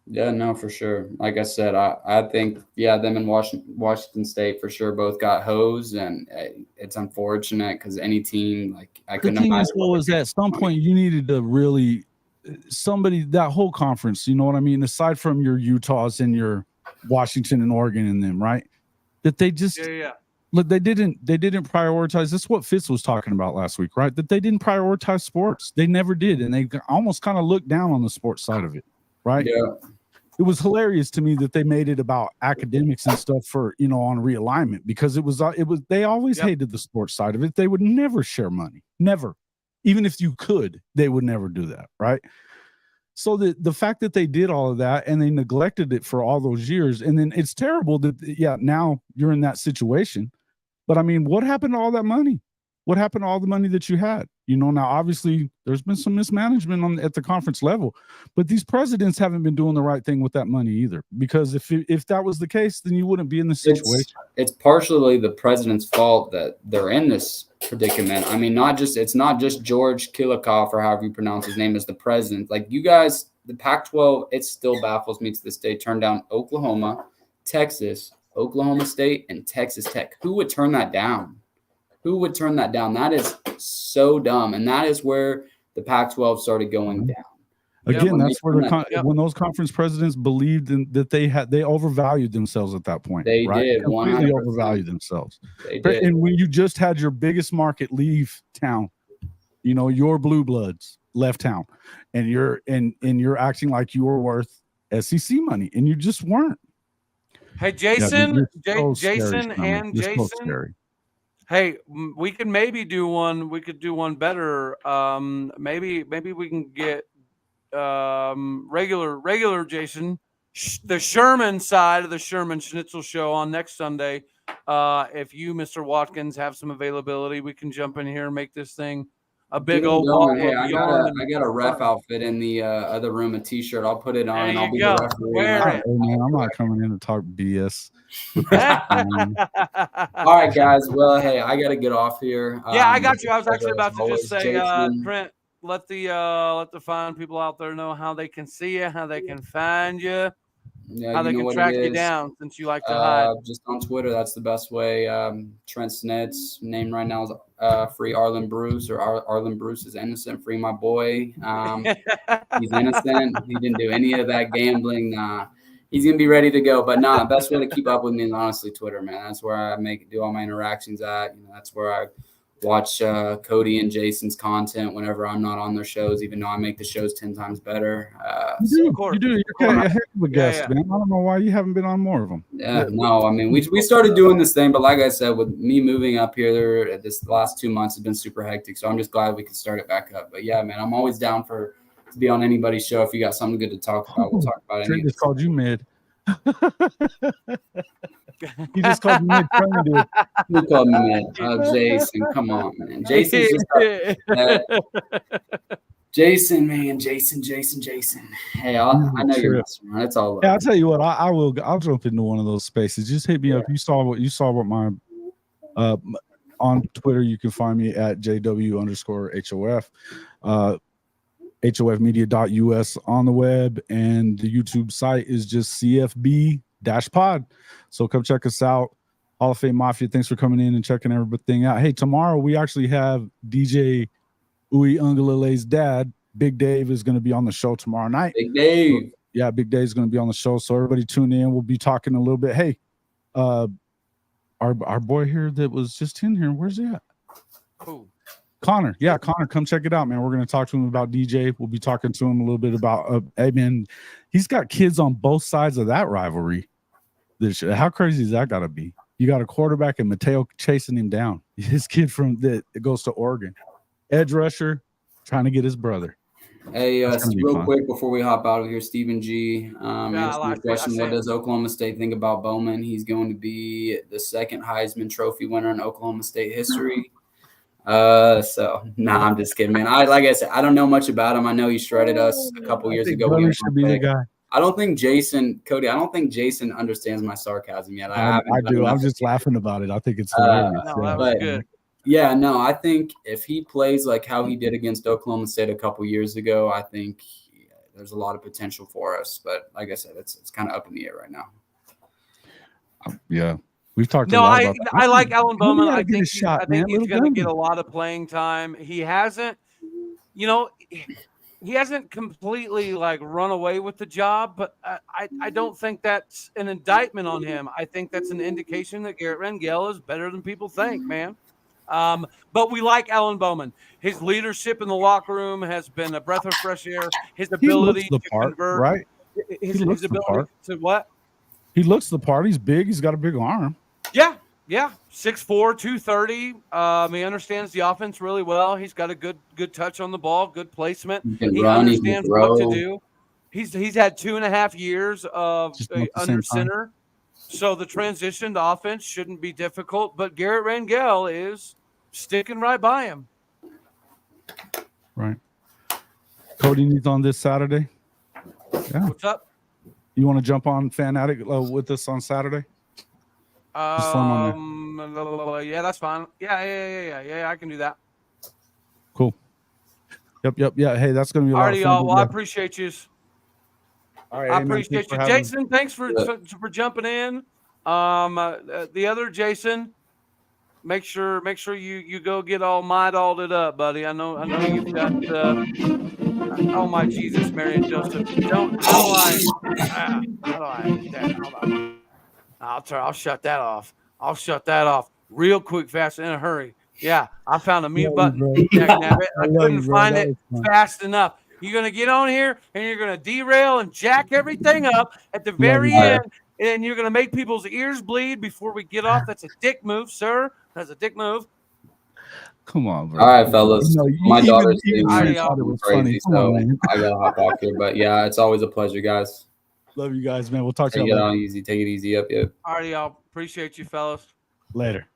Yeah, no, for sure. Like I said, I think, them and Washington State for sure both got hosed, and it's unfortunate because any team, like, I The couldn't thing imagine. is, though, is at some point you needed to really that whole conference, you know what I mean? Aside from your Utahs and your Washington and Oregon and them, right? That they just look, they didn't prioritize. This is what Fitz was talking about last week, right? That they didn't prioritize sports. They never did, and they almost kind of looked down on the sports side of it, right? Yeah. It was hilarious to me that they made it about academics and stuff for, on realignment, because it was they always hated the sports side of it. They would never share money, never. Even if you could, they would never do that, right? So the fact that they did all of that and they neglected it for all those years, and then it's terrible that now you're in that situation. But I mean, what happened to all that money? What happened to all the money that you had? Now obviously there's been some mismanagement at the conference level, but these presidents haven't been doing the right thing with that money either. Because if that was the case, then you wouldn't be in this situation. It's partially the president's fault that they're in this predicament. I mean, it's not just George Kilikoff, or however you pronounce his name, as the president. Like, you guys, the Pac-12, it still baffles me to this day, turned down Oklahoma, Texas, Oklahoma State, and Texas Tech. Who would turn that down? Who would turn that down? That is so dumb. And that is where the Pac-12 started going down. Again, that's where when those conference presidents believed that they overvalued themselves at that point. They did. Completely 100%. overvalued themselves. They did. And when you just had your biggest market leave town, your blue bloods left town, and you're acting like you were worth SEC money, and you just weren't. Hey, Jason, Jason. Hey, we could maybe do one. We could do one better. Maybe we can get regular Jason, the Sherman side of the Sherman Schnitzel show on next Sunday. If you, Mr. Watkins, have some availability, we can jump in here and make this thing a big old ball. Hey, I got a ref outfit in the other room, a t-shirt. I'll put it on and I'll be the referee. Wear it. Man, I'm not coming in to talk BS. All right, guys. Well, hey, I got to get off here. Yeah, I got you. I was actually about to just say, Jason. Trent, let the fine people out there know how they can see you, how they can find you, how they can track you down, since you like to hide. Just on Twitter, that's the best way. Trent Snitz, name right now is Free Arlen Bruce, or Arlen Bruce is innocent. Free my boy. He's innocent. He didn't do any of that gambling. He's gonna be ready to go. But best way to keep up with me is honestly Twitter, man. That's where I do all my interactions at. That's where I watch Cody and Jason's content whenever I'm not on their shows, even though I make the shows 10 times better. You do. You're a heck of a guest, man. I don't know why you haven't been on more of them. No, I mean, we started doing this thing, but like I said, with me moving up here, this last 2 months has been super hectic. So I'm just glad we could start it back up. But yeah, man, I'm always down to be on anybody's show. If you got something good to talk about, we'll talk about it. Trent just called you mid. He just called me mid. Who called me mid? Jason, come on, man. Jason's just Jason, man. Jason. Hey, I know you're messing around. It's all right. Yeah, I'll tell you what. I'll jump into one of those spaces. Just hit me up. You saw what my on Twitter. You can find me at JW_HOF. HOFmedia.us on the web, and the YouTube site is just CFB-pod. So come check us out. Hall of Fame Mafia, thanks for coming in and checking everything out. Hey, tomorrow we actually have DJ Uwe Ungalele's dad, Big Dave, is going to be on the show tomorrow night. Big Dave. Yeah, Big Dave's going to be on the show. So everybody tune in. We'll be talking a little bit. Hey, our boy here that was just in here, where's he at? Cool. Connor. Yeah, Connor, come check it out, man. We're going to talk to him about DJ. We'll be talking to him a little bit about, hey, man, he's got kids on both sides of that rivalry. How crazy is that got to be? You got a quarterback and Mateo chasing him down. His kid that goes to Oregon. Edge rusher trying to get his brother. Hey, real quick before we hop out of here, Stephen G. Answer your question. What does Oklahoma State think about Bowman? He's going to be the second Heisman Trophy winner in Oklahoma State history. I'm just kidding, man. Like I said, I don't know much about him. I know he shredded us a couple years ago. Should be the guy. I don't think Jason understands my sarcasm yet. I do. I'm just laughing about it. I think it's hilarious. That was good. Yeah, no, I think if he plays like how he did against Oklahoma State a couple years ago, I think there's a lot of potential for us. But like I said, it's kind of up in the air right now. Yeah, we've talked. I like Alan Bowman. I think he's going to get a lot of playing time. He hasn't, he hasn't completely like run away with the job, but I don't think that's an indictment on him. I think that's an indication that Garrett Rangel is better than people think, man. But we like Alan Bowman. His leadership in the locker room has been a breath of fresh air. His ability to convert, right? His ability to what? He looks the part. He's big. He's got a big arm. Yeah. 6'4", 230. He understands the offense really well. He's got a good touch on the ball, good placement. He understands what to do. He's had 2.5 years of under center. So the transition to offense shouldn't be difficult, but Garrett Rangel is sticking right by him. Right. Cody needs on this Saturday. Yeah. What's up? You want to jump on Fan Addict with us on Saturday? Yeah, that's fine. Yeah, I can do that. Cool. Yep. Yeah. Hey, that's going to be a lot of fun. Y'all. Well, I appreciate you. All right, I appreciate you, Jason. Thanks for jumping in. The other Jason, make sure you go get all it up, buddy. I know you've got. Oh my Jesus, Mary and Joseph. How do I? Hold on. I'll shut that off. I'll shut that off real quick, fast, in a hurry. Yeah, I found a mute button. I couldn't find it fast enough. You're going to get on here, and you're going to derail and jack everything up at the very end, and you're going to make people's ears bleed before we get off. That's a dick move, sir. That's a dick move. Come on, bro. All right, fellas. My daughter's crazy, so I got to hop off here. But, yeah, it's always a pleasure, guys. Love you guys, man. We'll talk to you later. Take it easy. Yep. All right, y'all. Appreciate you, fellas. Later.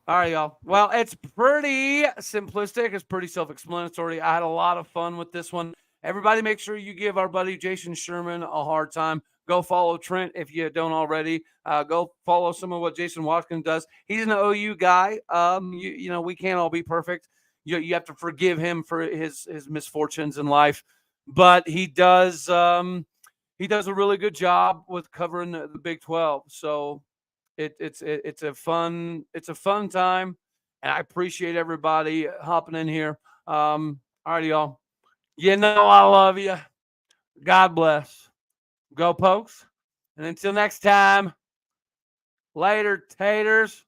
All right, y'all. Well, it's pretty simplistic. It's pretty self-explanatory. I had a lot of fun with this one. Everybody make sure you give our buddy Jason Sherman a hard time. Go follow Trent if you don't already. Go follow some of what Jason Watkins does. He's an OU guy. We can't all be perfect. You have to forgive him for his misfortunes in life. But he does a really good job with covering the Big 12. So it's a fun time, and I appreciate everybody hopping in here. All right, y'all. I love you. God bless. Go Pokes. And until next time, later, taters.